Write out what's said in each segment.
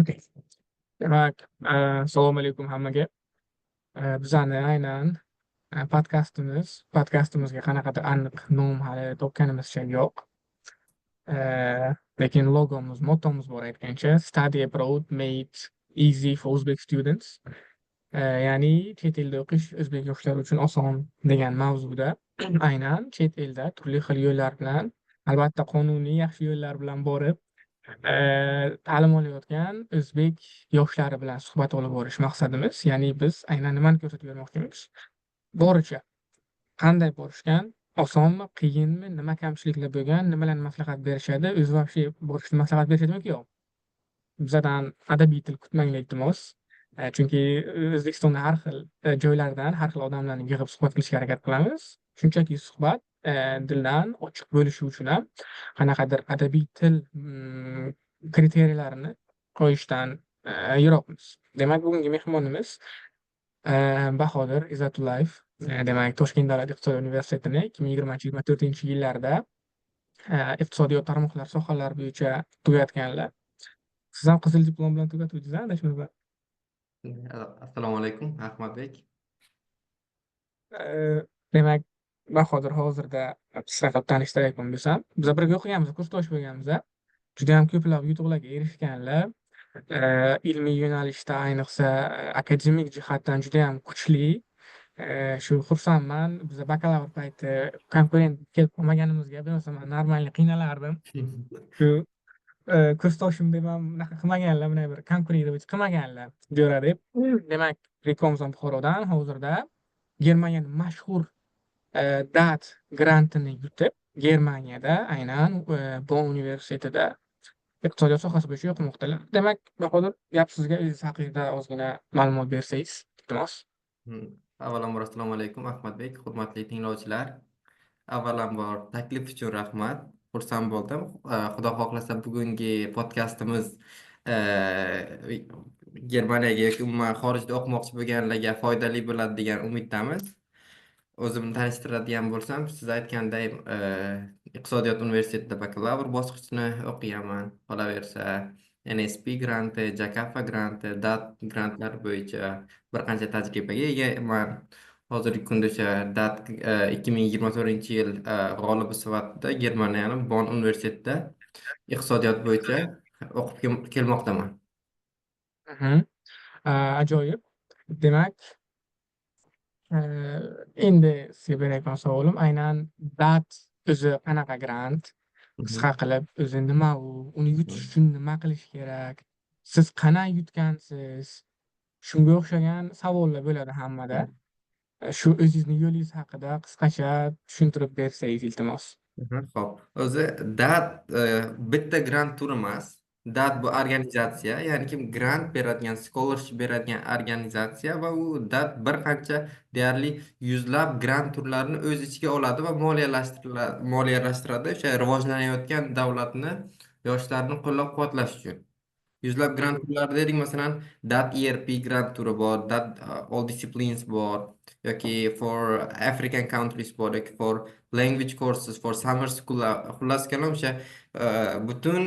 Okey. Demak, assalomu alaykum hammaga. Bizani aynan podkastimizga qanaqadir aniq nom hali topganimizcha yo'q. Lekin mottomiz bor aytgancha Study abroad made easy for Uzbek students. Ya'ni chet elda o'qish o'zbek yoshlari uchun oson degan mavzuda aynan chet elda turli xil yo'llar bilan, albatta qonuniy yaxshi yo'llar bilan borib ta'lim olayotgan o'zbek yoshlari bilan suhbat olib borish maqsadimiz. Ya'ni biz aynan nimani ko'rsatib bermoqchimiz? Boricha qanday borishgan, osonmi, qiyinmi, nima kamchiliklar bo'lgan, nimalarni maslahat berishadi, o'zi вообще borishni maslahat berishadimi-ku yo'q? Bizadan adabiy til kutmanglar iltimos. Chunki O'zbekistonda har xil joylardan har xil odamlarni yig'ib suhbat qilishga harakat qilamiz. Shunchaki suhbat dildan ochiq bo'lishi uchun ham qanaqadir adabiy til kriteriyalarini qo'yishdan yiroqmiz. Demak, bugungi mehmonimiz Bahodir Izzatullayev, demak, Toshkent davlat iqtisodiyot universitetini 2020-2024 yillarda iqtisodiyot tarmoqlar sohalari bo'yicha tugatganlar. Siz ham qizil diplom bilan tugatuvdingiz, adashmasam. Assalomu alaykum, Ahmadbek. Demak, Bahodir hozirda qisqacha tanishtirayotgan bo'lsam, biz birga o'qiganmiz, kursdosh bo'lganmiz. Juda ham ko'plab yutuqlarga erishganlar. Ilmiy yo'nalishda, ayniqsa akademik jihatdan juda ham kuchli. Shu xursandman. Biz bakalavr payti konkurent kelib qolmaganimizga bemalol normalniy qiynalardim. Shu kursdoshim deb ham bunaqa qilmaganlar, mana bir konkurent deb qilmaganlar jo'ra deb. Demak, Rekomzon Buxorodan hozirda Germaniyaning mashhur DAT grantini yutib, Germaniyada aynan Bonn universitetida iqtisodiyot sohasi bo'yicha o'qimoqdalar. Demak, Bahodir, gap sizga, o'zingiz haqida ozgina ma'lumot bersangiz, iltimos. Avvalambor assalomu alaykum, Ahmadbek, hurmatli tinglovchilar. Avvalambor taklif uchun rahmat. Xursand bo'ldim. Xudo xohlasa bugungi podkastimiz Germaniyaga yoki umuman xorijda o'qimoqchi bo'lganlarga foydali bo'ladi degan umiddamiz. O'zimni tanishtiradigan bo'lsam, siz aytganday iqtisodiyot universitetida bakalavr bosqichini o'qiyapman. Qolaversa, NSP granti, Jakafa granti, DAT grantlari bo'yicha bir qancha tajribaga egaman. Hozirgi kunda o'sha DAT 2024-yil g'olibi sifatida Germaniyaning Bonn universitetida iqtisodiyot bo'yicha o'qib kelmoqdaman. Ajoyib. Demak, endi sizga berayotgan savolim aynan DAT o'zi qanaqa grant? Qisqa qilib, o'zi nima u? Uni yutish uchun nima qilish kerak? Siz qanday yutgansiz? Shunga o'xshagan savollar bo'ladi hammada. Shu o'zingizning yo'lingiz haqida qisqacha tushuntirib bersangiz, iltimos. Xo'p, o'zi DAT bitta grant turi emas. DAT bu organizatsiya, ya'ni kim grant beradigan, scholarship beradigan organizatsiya va u DAT bir qancha deyarli yuzlab grant turlarini o'z ichiga oladi va moliyalashtiradi o'sha rivojlanayotgan davlatni, yoshlarni qo'llab-quvvatlash uchun. Yuzlab grant turlari dedik, masalan, DAT ERP grant turi bor, DAT All Disciplines bor, yoki for African countries bor, yoki for language courses, for summer school. Xullas kalom, o'sha butun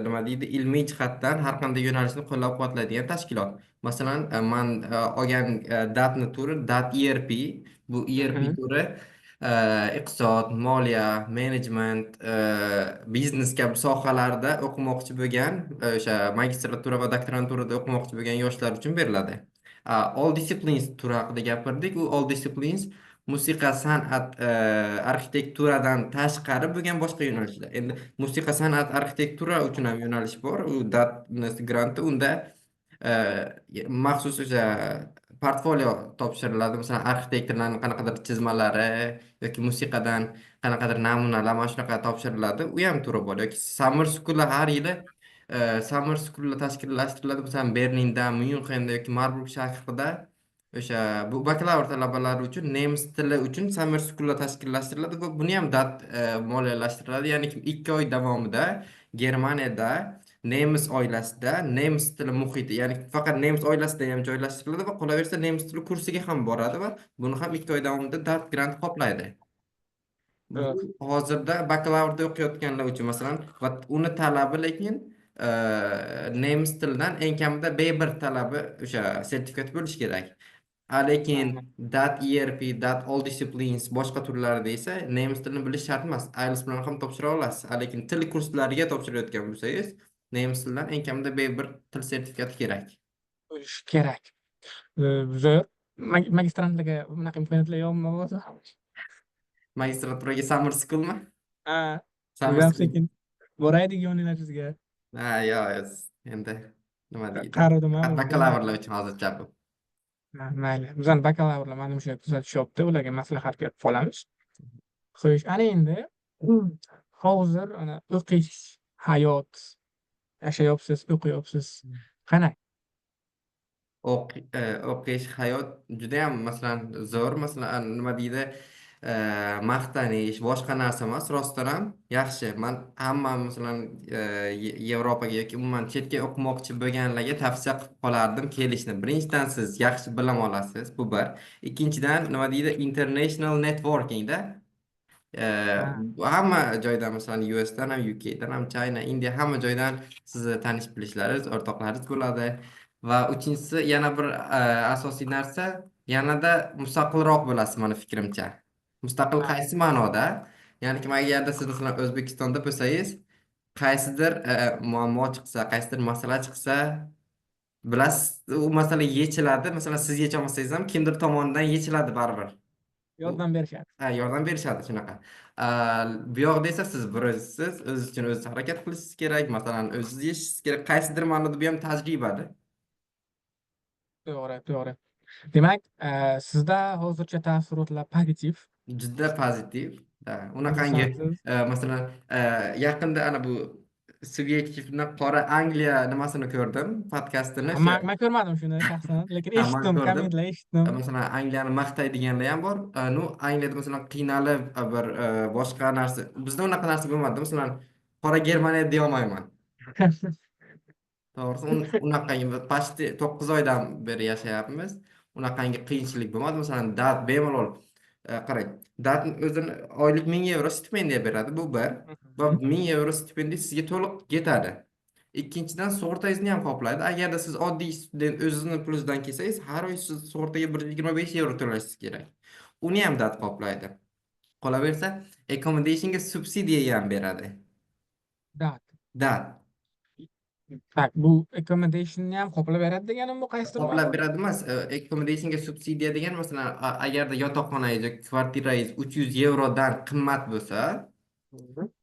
nima deydi, ilmiy jihatdan har qanday yo'nalishni qo'llab-quvvatlaydigan tashkilot. Masalan, man olgan DATni turi DAT ERP. Bu ERP turi iqtisod, moliya, menejment, biznes kabi sohalarda o'qimoqchi bo'lgan, o'sha magistratura va doktoranturada o'qimoqchi bo'lgan yoshlar uchun beriladi. All disciplines turi haqida gapirdik. U all disciplines musiqa, san'at, arxitekturadan tashqari bo'lgan boshqa yo'nalishlar. Endi musiqa, san'at, arxitektura uchun ham yo'nalish bor. U DAT granti, unda maxsus o'sha portfolio topshiriladi. Masalan, arxitektorlarning qanaqadir chizmalari yoki musiqadan qanaqadir namunalar mana shunaqa topshiriladi. U ham turi bor. Yoki summer school har yili summer school tashkillashtiriladi. Masalan, Berlinda, Myunxenda yoki Marburg shahrida o'sha bu bakalavr talabalari uchun nemis tili uchun summer school tashkillashtiriladi va buni ham DAT moliyalashtiriladi. Ya'ni 2 oy davomida Germaniyada nemis oilasida nemis tili muhiti, ya'ni faqat nemis oilasida ham joylashtiriladi va qolaversa nemis tili kursiga ham boradi va buni ham 2 oy davomida DAT grant qoplaydi. Bu hozirda bakalavrda o'qiyotganlar uchun, masalan, va uni talabi, lekin nemis tilidan eng kamida B1 talabi o'sha sertifikat bo'lishi kerak. Lekin dat ERP, dat all disciplines boshqa turlarida esa nemis tilini bilish shart emas. IELTS bilan ham topshira olasiz. Lekin til kurslariga topshirayotgan bo'lsangiz, nemis tilidan eng kamida B1 til sertifikati kerak. bo'lishi kerak. Zo'r. Magistrantlarga bunaqa imkoniyatlar yo'qmi o'zi? Magistraturaga summer schoolmi? Ha, Summer bizam school. sekin boraylik yoninglar sizga. Ha, yo'q, endi nima deydi? Qarordim ham Bakalavrlar uchun hozircha bu. mayli. Bizani bakalavrlar mana shunday tuzatishyapti. Ularga maslahat berib qolamiz. Xo'sh, ana endi hozir ana o'qish, hayot yashayapsiz, o'qiyapsiz. Qanday? O'qish hayot judayam masalan zo'r, masalan nima deydi, maqtanish boshqa narsa emas, rostdan ham yaxshi. Man hamma masalan Yevropaga yoki umuman chetga o'qimoqchi bo'lganlarga tavsiya qilib qolardim kelishni. Birinchidan siz yaxshi bilim olasiz, bu bir. Ikkinchidan nima deydi, international networkingda Ha, hamma joydan masalan USdan ham UKdan ham China, India hamma joydan sizni tanish bilishlaringiz, o'rtoqlaringiz bo'ladi. Va uchinchisi yana bir asosiy narsa, yanada mustaqilroq bo'lasiz meni fikrimcha. Mustaqil ha, qaysi ma'noda? Ya'ni kim agarda siz masalan O'zbekistonda bo'lsangiz, qaysidir muammo chiqsa, qaysidir masala chiqsa, bilasiz u masala yechiladi. Masalan siz yecholmasangiz ham kimdir tomonidan yechiladi baribir. yordam berishadi. Yordam berishadi shunaqa. Bu yoqda esa siz bir o'zsiz, o'zingiz uchun o'zingiz harakat qilishingiz kerak, masalan o'zingiz yeshishingiz kerak. Qaysidir ma'noda bu ham tajribadir. To'g'ri, to'g'ri. Demak, sizda hozircha taassurotlar pozitiv. Juda pozitiv. Unaqangi Xursandsiz. masalan yaqinda ana bu Subjektivni Qora Angliya nimasini ko'rdim, podkastini. Man ko'rmadim shuni shaxsan, lekin Man eshitdim, ko'rdim. kommentlar eshitdim. Masalan Angliyani maqtaydiganlar ham bor. Nu Angliyada masalan qiynalib bir boshqa narsa. Bizda unaqa narsa bo'lmadi. Masalan Qora Germaniya deya olmayman. To'g'risi unaqangi pasti 9 oydan beri yashayapmiz. Unaqangi qiyinchilik bo'lmadi. Masalan, dat bemalol qarang. Dat o'zini oylik 1000 yevro stipendiya beradi. Bu bir. Va 1000 yevro stipendiya sizga to'liq yetadi. Ikkinchidan sug'urtangizni ham qoplaydi. Agarda siz oddiy student o'zingizni pulidan kelsangiz, har oy siz sug'urtaga 125 yevro to'lashingiz kerak. Uni ham dat qoplaydi. Qolaversa, accommodationga subsidiya ham beradi. Dat. Dat Tak, bu accommodation'ni ham qoplab beradi deganim bu qaysidir qoplab beradi emas. Accommodationga subsidiya degan masalan agarda yotoqxonangiz yoki kvartirangiz 300 yevrodan qimmat bo'lsa,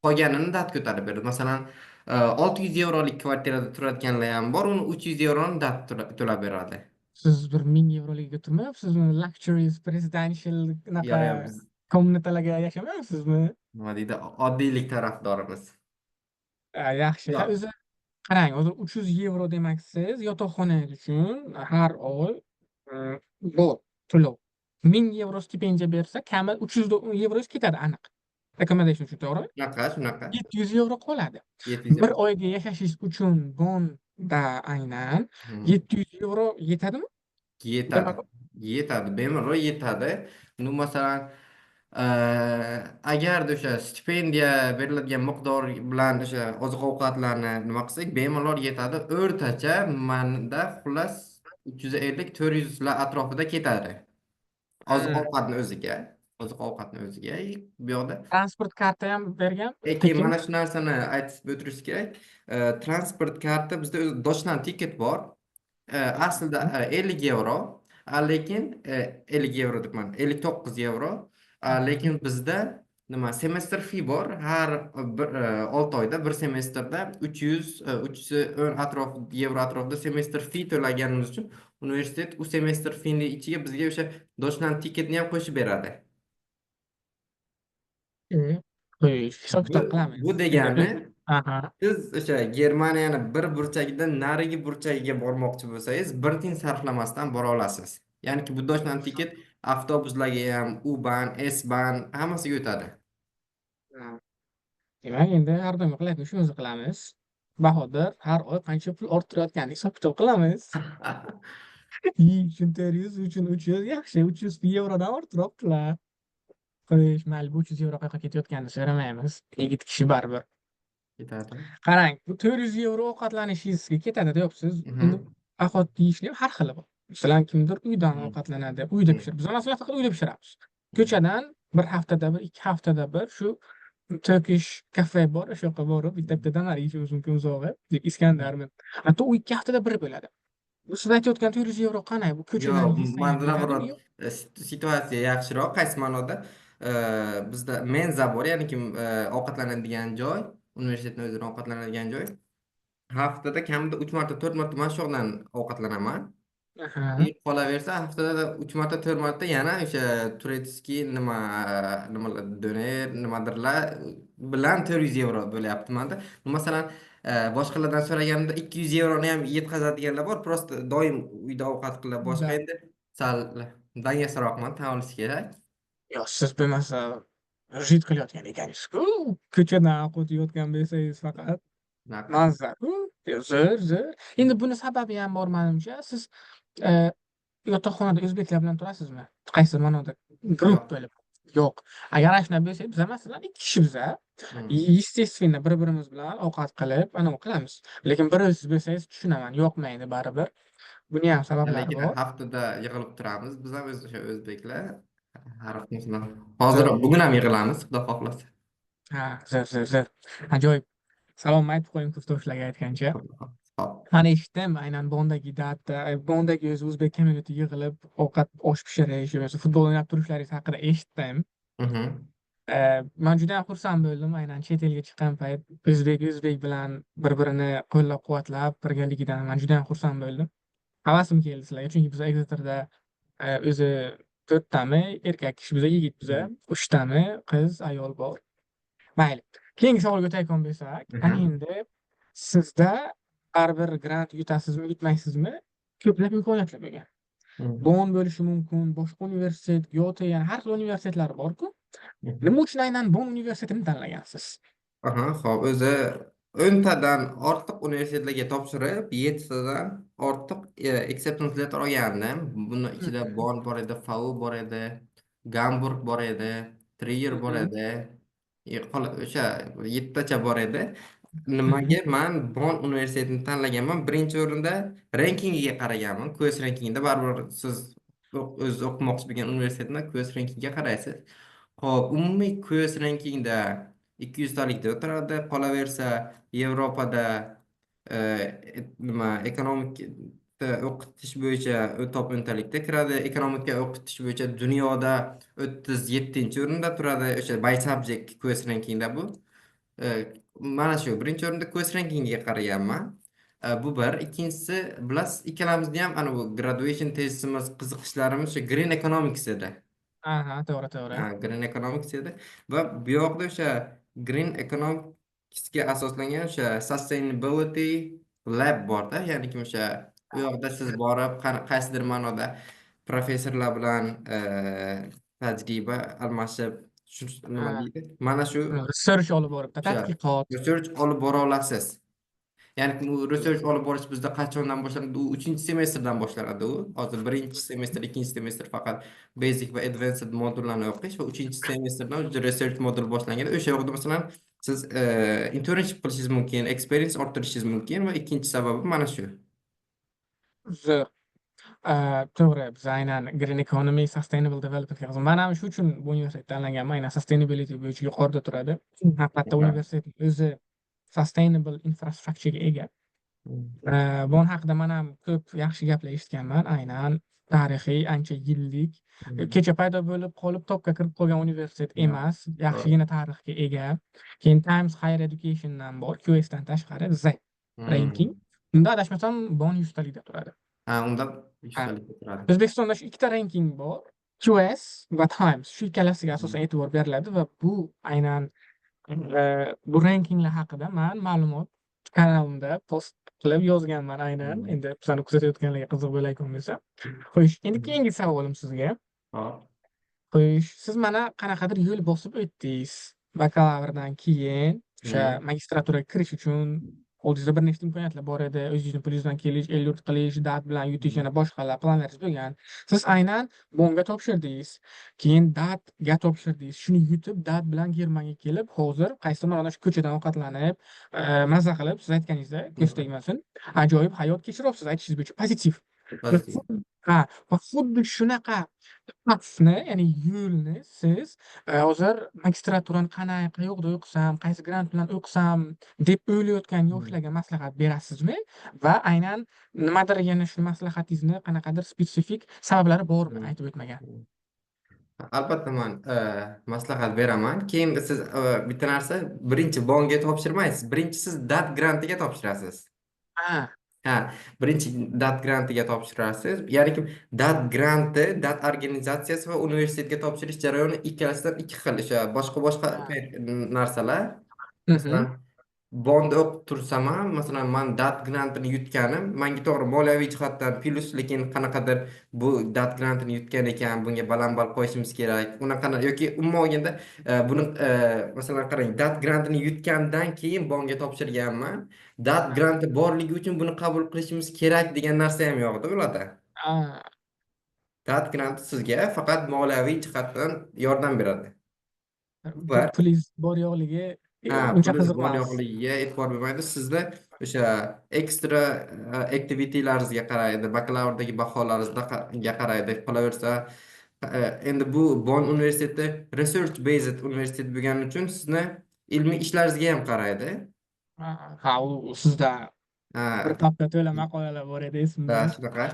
qolganini dat ko'tarib beradi. Masalan 600 yevrolik kvartirada turadiganlar ham bor, uni 300 yevroni dat to'lab beradi. Siz bir 1000 yevrolikka turmayapsizmi? Luxuries, presidential Yo, unaqa biz kommunatalarga yashamayapsizmi? nima deydi, oddiylik tarafdorimiz. Yaxshi. Yo'q, O'zi qarang, hozir 300 yevro demoqchisiz, yotoqxonangiz uchun har oy bor to'lov. 1000 yevro stipendiya bersa, kami 300 yevro ketadi aniq. Accommodation uchun, to'g'rimi? shunaqa. 700 yevro qoladi. 700 Bir yevro. oyga yashashingiz uchun bonda aynan Hmm. 700 yevro yetadimi? Yetadi. Yetadi, bemalol yetadi. Nu masalan agarda o'sha stipendiya beriladigan miqdor bilan o'sha oziq-ovqatlarni nima qilsak, bemalol yetadi. O'rtacha manda xullas 350-400 lar atrofida ketadi. Oziq-ovqatni o'ziga. Oziq-ovqatni o'ziga. Bu yoqda Transport karta ham bergan, keyin tekin. mana shu narsani aytib o'tirish kerak. Transport karta bizda o'zi doshnan tiket bor. Aslida 50 yevro, lekin 50 yevro debman, 59 yevro. Lekin bizda nima semestr fee bor. Har 6 oyda bir semestrda 310 yevro atrofida semestr fee to'laganimiz uchun universitet u semestr feeni ichiga bizga o'sha doshnan tiketni ham qo'shib beradi. Hisob-kitob qilamiz. Bu degani Aha. siz o'sha Germaniyani bir burchagidan narigi burchagiga bormoqchi bo'lsangiz, bir tiyin sarflamasdan bora olasiz. Ya'niki bu doshnan tiket avtobuslarga ham, U-Bahn, S-Bahn hammasiga o'tadi. Demak, endi har doim qilayotgan ishimizni qilamiz. Bahodir har oy qancha pul orttirayotganini hisob-kitob qilamiz. Yeyish uchun 400, uchun 300, yaxshi, 300 yevrodan orttiryaptilar. Xo'sh, mayli, bu 300 yevro qayerga ketayotganini so'ramaymiz. Yigit kishi baribir. Ketadi. Qarang, bu 400 yevro ovqatlanishingizga ketadi-da, yo'q siz endi Mhm. ovqat yeyishni har xili bor. Masalan, kimdir uydan Mhm. ovqatlanadi, uyda Mhm. pishirib. Biz masalan faqat uyda pishiramiz. Mhm. Ko'chadan bir haftada bir, 2 haftada bir shu Turkish kafe bor, o'sha yoqqa borib bitta dana yeyishimiz mumkin uzog'i, deb Mhm. Iskandarmi. Hatto u 2 haftada bir bo'ladi. Bu siz aytayotgan 400 yevro qanday? Bu ko'chadan Yo'q, yesa ham manda bo'ladimi? naoborot Yo'q. situatsiya yaxshiroq. Qaysi ma'noda? Bizda menza bor, ya'ni kim ovqatlanadigan joy, universitetning o'zida ovqatlanadigan joy. Haftada kamida 3 marta, 4 marta mana shu yoqdan ovqatlanaman. Aha, Qolaversa haftada 3 marta, 4 marta yana o'sha turetskiy nimalar doner nimadirlar bilan 400 yevro bo'lyapti-manda. Masalan, boshqalardan so'raganimda 200 yevroni ham yetkazadiganlar bor. Prosta doim uyda ovqat qilib boshqa da. endi sal dangasroqman, tan olish kerak. Yo'q, siz bo'lmasa zid qilayotgan ekansiz-ku. Ko'chadan ovqat yeyotgan bo'lsangiz faqat. Unaqa. Mazza-ku. Zo'r, zo'r. Endi buni sababi ham bor menimcha. Siz eee, yotoqxonada o'zbeklar bilan turasizmi? Qaysi ma'noda? Guruh Yo'q. bo'lib. Yo'q. Agar ana shunday bo'lsa, biza masalan 2 kishi biza, Hmm. естественно, bir-birimiz bilan ovqat qilib, anavi qilamiz. Lekin bir siz bo'lsangiz tushunaman, yoqmaydi baribir. Buni ham sabablari Lekin bor. haftada yig'ilib turamiz. Biz ham o'sha o'zbeklar. Har hafta hozir Zo'r. bugun ham yig'ilamiz, xudo xohlasa. Ha, zo'r, zo'r, zo'r. Ajoyib. Salom aytib qo'ying kursdoshlarga aytgancha. Hop. Mana eshitdim aynan Bondagi datda, Bondagi o'zi o'zbek community yig'ilib ovqat osh pishirish yoki futbol o'ynab turishlaringiz haqida eshitdim. Mhm. Man juda ham xursand bo'ldim. Aynan chet elga chiqqan payt o'zbek bilan bir-birini qo'llab-quvvatlab birgaligidan man juda ham xursand bo'ldim. Havasim keldi sizlarga, chunki biz Exeterda o'zi 4 tami erkak kishi biza, yigit biza, 3 tami qiz, ayol bor. Mayli. Keyingi savolga o'tayotgan bo'lsak, ana Mhm. endi sizda baribir grant yutasizmi, yutmaysizmi? Ko'plab imkoniyatlar bo'lgan. Mhm. Bon bo'lishi mumkin, boshqa universitet, Yote, yana har xil universitetlar bor-ku. Mhm. Nima uchun aynan Bon universitetini tanlagansiz? Aha, hop, o'zi 10tadan ortiq universitetlarga topshirib, 7tadan ortiq acceptance letter olgandim. Buni ichida Mhm, Bonn bor edi, FAU bor edi, Gamburg bor edi, Trier bor mhm, edi. O'sha 7tacha bor edi. mhm. Nimaga man Bonn universitetini tanlaganman? Birinchi o'rinda rankingiga qaraganman. QS rankingida baribir siz o'z o'qimoqchi bo'lgan universitetni QS rankingiga qaraysiz. Xo'p, umumiy QS rankingda 200 talikda o'tiradi. Qolaversa Yevropada nima ekonomik o'qitish bo'yicha top 10talikda kiradi. Ekonomika o'qitish bo'yicha dunyoda 37-o'rinda turadi. O'sha by subject QS rankingda bu. Mana shu birinchi o'rinda quest rankingiga qaraganman. Bu bir. Ikkinchisi, bilasiz, ikkalamizni ham ana bu graduation tezisimiz, qiziqishlarimiz shu green economics edi. Aha, to'g'ri, to'g'ri. Green economics edi va bu yoqda o'sha green economicsga asoslangan o'sha sustainability lab borda, ya'ni kim o'sha u yoqda siz borib qaysidir ma'noda professorlar bilan tajriba almashib nima Ha, deydi, mana shu research olib boribdi, o'sha tadqiqot. research olib bora olasiz. Ya'ni bu research olib borish bizda qachondan boshlanadi? U 3-semestrdan boshlanadi u. Hozir 1-semestr, 2-semestr faqat basic va advanced modullarni o'qish va 3-semestrdan уже research modul boshlangan. O'sha yoqda masalan siz internship qilishingiz mumkin, experience orttirishingiz mumkin va ikkinchi sababi mana shu. Zo'r. To'g'ri, biz aynan green economy, sustainable development qiziq. Man ham shu uchun bu universitetni tanlaganman. Aynan sustainability bo'yicha yuqorida turadi. Haqiqatda Aha. universitet o'zi sustainable infrastructurega ega. Mm. Bu haqida man ham ko'p yaxshi gaplar eshitganman. Aynan tarixiy, ancha yillik, Mm. kecha paydo bo'lib qolib, topga kirib qolgan universitet Yo'q. emas. Yaxshigina tarixga ega. Keyin Times Higher Education ham bor, QS dan tashqari Z ranking. Mm. Unda adashmasam Bonn 100 talikda turadi. Unda Ha, 100talik turadi. O'zbekistonda shu ikkita ranking bor. QS va Times. Shu ikkalasiga asosan Mm. e'tibor beriladi va bu aynan bu rankinglar haqida man ma'lumot kanalimda post qilib yozganman aynan. Mm. Endi bizani kuzatayotganlarga qiziq bo'layotgan bo'lsa. Xo'sh, endi Mm. keyingi savolim sizga. Hop. Xo'sh, siz mana qanaqadir yo'l bosib o'tdingiz. Bakalavrdan keyin o'sha Mm. magistraturaga kirish uchun oldingizda bir nechta imkoniyatlar bor edi. O'zingizni pulingizdan kelish, el yurt qilish, dard bilan yutish, yana boshqalar planlaringiz bo'lgan. Siz aynan bonga topshirdingiz. Keyin dadga topshirdingiz. Shuni yutib, dad bilan Germaniyaga kelib, hozir qaysi mana shu ko'chadan ovqatlanib, maza qilib, siz aytganingizdek, ko'z tegmasin, ajoyib hayot kechiryapsiz aytishingiz bo'yicha pozitiv. Pozitiv. Ha, va xuddi shunaqa pathni, ya'ni yo'lni siz hozir magistraturani qayoqda o'qisam, qaysi grant bilan o'qisam deb o'ylayotgan yoshlarga maslahat berasizmi? Va aynan nimadir yana shu maslahatingizni qanaqadir spetsifik sabablari bormi aytib o'tmagan? Albatta man maslahat beraman. Keyin siz bitta narsa, birinchi bonga topshirmaysiz. Birinchi siz DAT grantiga topshirasiz. Ha, Ha, birinchi DAT grantiga topshirasiz. Ya'ni kim DAT granti, DAT organizatsiyasi va universitetga topshirish jarayoni ikkalasidan ikki xil. O'sha boshqa ha. narsalar. Mhm. Masalan, bond o'qib tursam ham, masalan, man dat grantini yutganim, manga to'g'ri moliyaviy jihatdan plyus, lekin qanaqadir bu dat grantini yutgan ekan, bunga baland qo'yishimiz kerak. Unaqa yoki umuman olganda buni masalan qarang, dat grantini yutgandan keyin bondga topshirganman. Dat granti borligi uchun buni qabul qilishimiz kerak degan narsa ham yo'qda ularda. Ha, Dat granti sizga faqat moliyaviy jihatdan yordam beradi. Bu bir. pulingiz bor yo'qligi Ha, uncha pulingiz qiziq bor emas. yo'qligiga e'tibor bermaydi. Sizni o'sha ekstra aktivitalaringizga qaraydi, bakalavrdagi baholaringizga qaraydi. Qolaversa, endi bu Bonn universiteti research based universitet bo'lgani uchun sizni ilmiy ishlaringizga ham qaraydi. Ha, u sizda bir Ha, papka to'la maqolalar bor edi esimda. shunaqa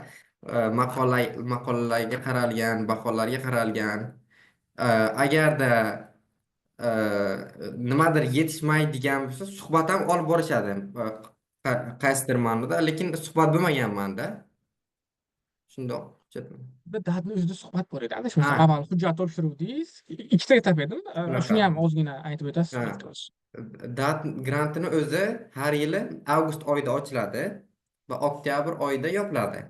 maqolalarga qaralgan, baholarga qaralgan. Agarda e, nimadir yetishmaydigan bo'lsa suhbat ham olib borishadi. Qaysidir ma'noda, lekin suhbat bo'lmagan manda. Shundoq. Dadni o'zida suhbat bor edi. Adashmasam, Ha, avval hujjat topshiruvdingiz. Ikkita etap edi. shunaqa. Shuni ham ozgina aytib o'tasiz, Ha. iltimos. Dat grantini o'zi har yili avgust oyida ochiladi va oktyabr oyida yopiladi.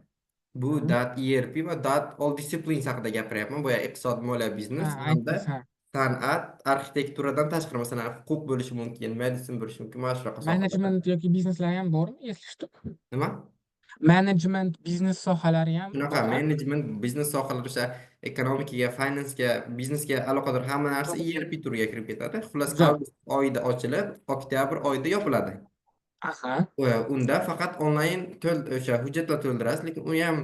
Bu Mhm. DAT ERP va DAT All Disciplines haqida gapiryapman. Bu iqtisod, moliya, Ha, biznes hamda aytdingiz, ha. san'at, arxitekturadan tashqari, masalan, huquq bo'lishi mumkin, meditsin bo'lishi mumkin, mana shunaqa sohalarda. Management yoki bizneslar ham bormi? Eslashdi. Nima? Management, biznes sohalari ham Shunaqa bor. management, biznes sohalari, o'sha ekonomikaga, finansga, biznesga aloqador hamma narsa ERP turiga kirib ketadi. Xullas, Zo'r. avgust oyida ochilib, oktyabr oyida yopiladi. Aha. Unda faqat onlayn o'sha hujjatlar to'ldirasiz, lekin u ham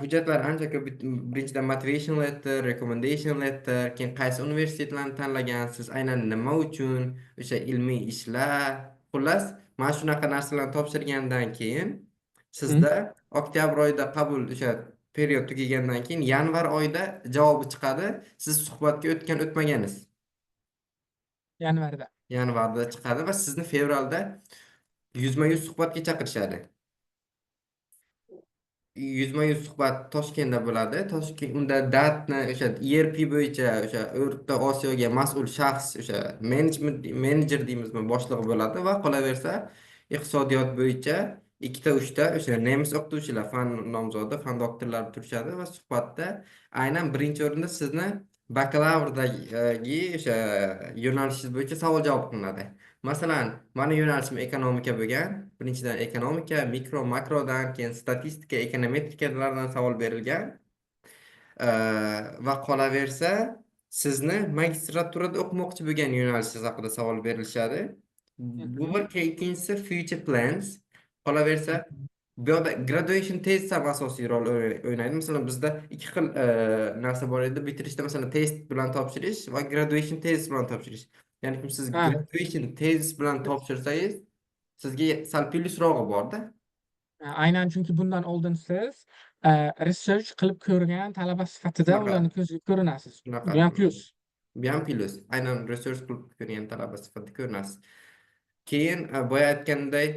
hujjatlar ancha ko'p. Birinchidan motivation letter, recommendation letter, keyin qaysi universitetlarni tanlagansiz, aynan nima uchun, o'sha ilmiy ishlar, xullas mana shunaqa narsalarni topshirgandan keyin Mhm. sizda oktyabr oyida qabul, o'sha period tugagandan keyin yanvar oyida javobi chiqadi, siz suhbatga o'tgan o'tmaganingiz. Yanvarda. Yanvarda chiqadi va sizni fevralda yuzma-yuz suhbatga chaqirishadi. Yuzma-yuz suhbat Toshkentda bo'ladi. Unda datni o'sha ERP bo'yicha o'sha O'rta Osiyoga mas'ul shaxs, o'sha menejer deymizmi, boshlig'i bo'ladi va qolaversa iqtisodiyot bo'yicha ikkita uchta o'sha nemis o'qituvchilar, fan nomzodi, fan doktorlari turishadi va suhbatda aynan birinchi o'rinda sizni bakalavrdagi o'sha yo'nalishingiz bo'yicha savol javob qilinadi. Masalan, mani yo'nalishim ekonomika bo'lgan. Birinchidan ekonomika, mikro, makrodan, keyin statistika, ekonometrikalardan savol berilgan. Va qolaversa, sizni magistraturada o'qimoqchi bo'lgan yo'nalishingiz haqida savol berilishadi. Bu Mhm. bir. Ikkinchisi future plans. Qolaversa, bu yoqda graduation test ham asosiy rol o'ynaydi. Masalan, bizda ikki xil narsa bor edi. Bitirishda masalan test bilan topshirish va graduation test bilan topshirish. Ya'ni siz Ha, graduation test bilan topshirsangiz, sizga sal plyusrog'i borda. aynan chunki bundan oldin siz research qilib ko'rgan talaba sifatida Shunaqa, ularni ko'ziga ko'rinasiz. shunaqa. Bu ham plyus. Bu ham plyus. Aynan research qilib ko'rgan talaba sifatida ko'rinasiz. Keyin boya aytganday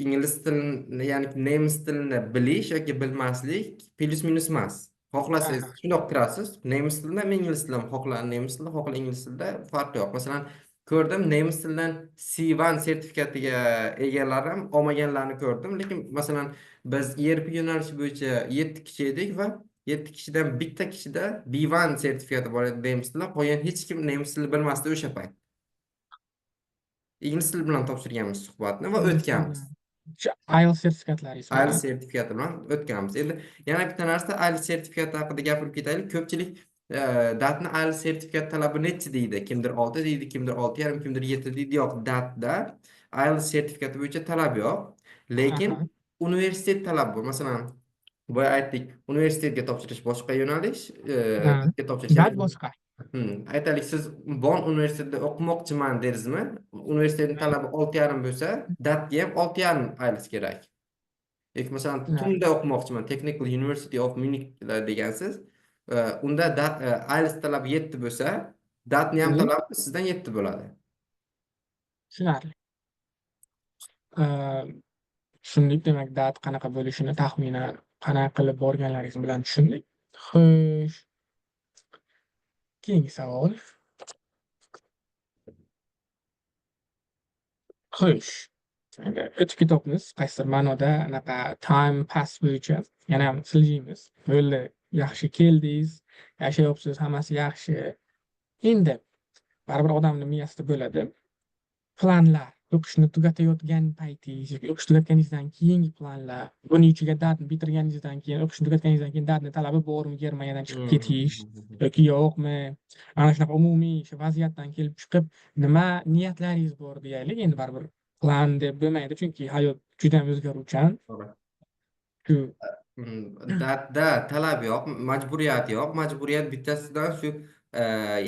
ingliz tilini, ya'ni nemis tilini bilish yoki bilmaslik plyus minus emas. Xohlasangiz Aha. shundoq kirasiz. Nemis tilida ham ingliz tilida ham, xohla nemis tilida, xohla ingliz tilida, farqi yo'q. Masalan, ko'rdim nemis tilidan C1 sertifikatiga egalar ham olmaganlarni ko'rdim. Lekin masalan biz ERP yo'nalishi bo'yicha 7 kishi edik va 7 kishidan bitta kishida B1 sertifikati bor edi nemis tilida. Qolgan hech kim nemis tilini bilmasdi o'sha payt. ingliz tili bilan topshirganmiz suhbatni va ingliz tili o'tganmiz. bilan. Shu IELTS sertifikatlari IELTS bilan. sertifikati bilan o'tganmiz. Endi yana bitta narsa IELTS sertifikati haqida gapirib ketaylik. Ko'pchilik datni IELTS sertifikat talabi nechi deydi. Kimdir 6 deydi, kimdir 6,5, kimdir 7 deydi. Yo'q, datda IELTS sertifikati bo'yicha talab yo'q. Lekin Aha. universitet talabi bor. Masalan, boya aytdik, universitetga topshirish boshqa yo'nalish, Ha. datga topshirish. Dat Ya'ni boshqa. aytaylik, siz Bonn universitetida o'qimoqchiman dersizmi? Universitetning talabi 6,5 bo'lsa, datga ham 6,5 IELTS kerak. Yoki masalan Tushunarli. tunda o'qimoqchiman, Technical University of Munich degansiz, unda IELTS talabi 7 bo'lsa, datni ham Mhm. talabi sizdan 7 bo'ladi. Tushunarli. Eee, tushundik. Demak, dat qanaqa bo'lishini taxminan qanaqa qilib borganlaringiz bilan tushundik. Xo'sh, keyingi savol. Xo'sh, endi o'tib ketamiz. Qaysidir ma'noda anaqa time pass bo'yicha yana ham siljiymiz. Yo'lda yaxshi keldingiz, yashayapsiz, hammasi yaxshi. Endi baribir odamni miyasida bo'ladi planlar. O'qishni tugatayotgan paytingiz yoki o'qish tugatganingizdan keyingi planlar. Buning ichiga datni bitirganingizdan keyin, o'qishni tugatganingizdan keyin datni talabi bormi, Germaniyadan chiqib ketish yoki yo'qmi? Ana shunaqa umumiy o'sha vaziyatdan kelib chiqib nima niyatlaringiz bor deyaylik. Endi baribir plan deb bo'lmaydi, chunki hayot juda ham o'zgaruvchan. To'g'ri. Shu Datda talab yo'q, majburiyat yo'q. Majburiyat bittasidan shu,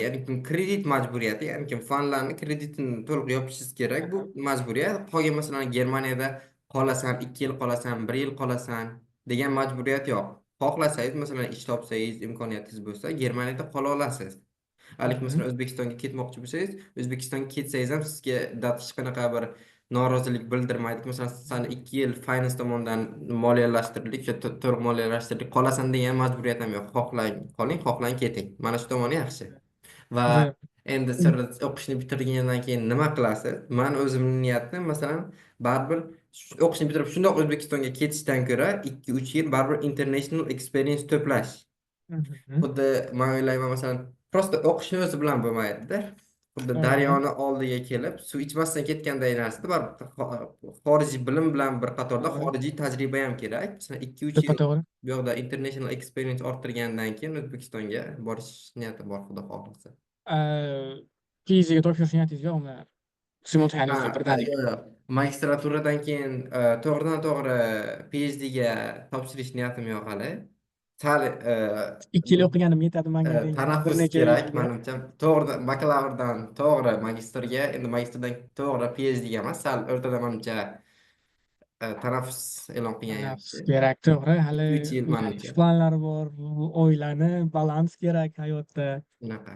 ya'ni kredit majburiyati, ya'ni fanlarni kreditini to'liq yopishingiz kerak. Bu aha, majburiyat. Qolgan masalan Germaniyada qolasan, 2 yil qolasan, 1 yil qolasan degan majburiyat yo'q. Xohlasangiz, masalan, ish topsangiz, imkoniyatingiz bo'lsa, Germaniyada qola olasiz. Hali mhm, masalan O'zbekistonga ketmoqchi bo'lsangiz, O'zbekistonga ketsangiz ham sizga dat hech qanaqa bir norozilik bildirmaydi. Masalan, sani 2 yil finance tomonidan moliyalashtirildik, to'liq moliyalashtirildik, qolasan degan majburiyat ham yo'q. Xohlang qoling, xohlang keting. Mana shu tomoni yaxshi. Va juda endi siz o'qishni bitirgandan keyin nima qilasiz? Men o'zimning niyatim masalan baribir o'qishni bitirib shundoq O'zbekistonga ketishdan ko'ra 2-3 yil baribir international experience to'plash. mhm, Xuddi men o'ylayman, masalan, prosta o'qishni o'zi bilan bo'lmaydi-da. Xuddi to'g'ri. daryoni oldiga kelib, suv ichmasdan ketganday narsada baribir xorijiy bilim bilan bir qatorda To'g'ri. xorijiy tajriba ham kerak. Masalan, 2-3 yil To'ppa-to'g'ri. bu yoqda international experience orttirgandan keyin O'zbekistonga borish niyatim bor, Xudo xohlasa. PhDga topshirish niyatingiz yo'qmi? Simultaneously birdaniga. Yo'q, yo'q. Magistraturadan keyin to'g'ridan to'g'ri PhDga topshirish niyatim yo'q hali. Sal 2 yil o'qiganim yetadi menga degan bir tanaffus necha kerak yilga. menimcha. To'g'ri bakalavrdan to'g'ri magistrga, endi magistrdan to'g'ri PhDga emas, sal o'rtada menimcha tanaffus e'lon qilgan Tanaffus yaxshi. kerak, to'g'ri. Hali 2-3 yil uylanish menimcha. planlari bor, oilani, balans kerak hayotda. Unaqa.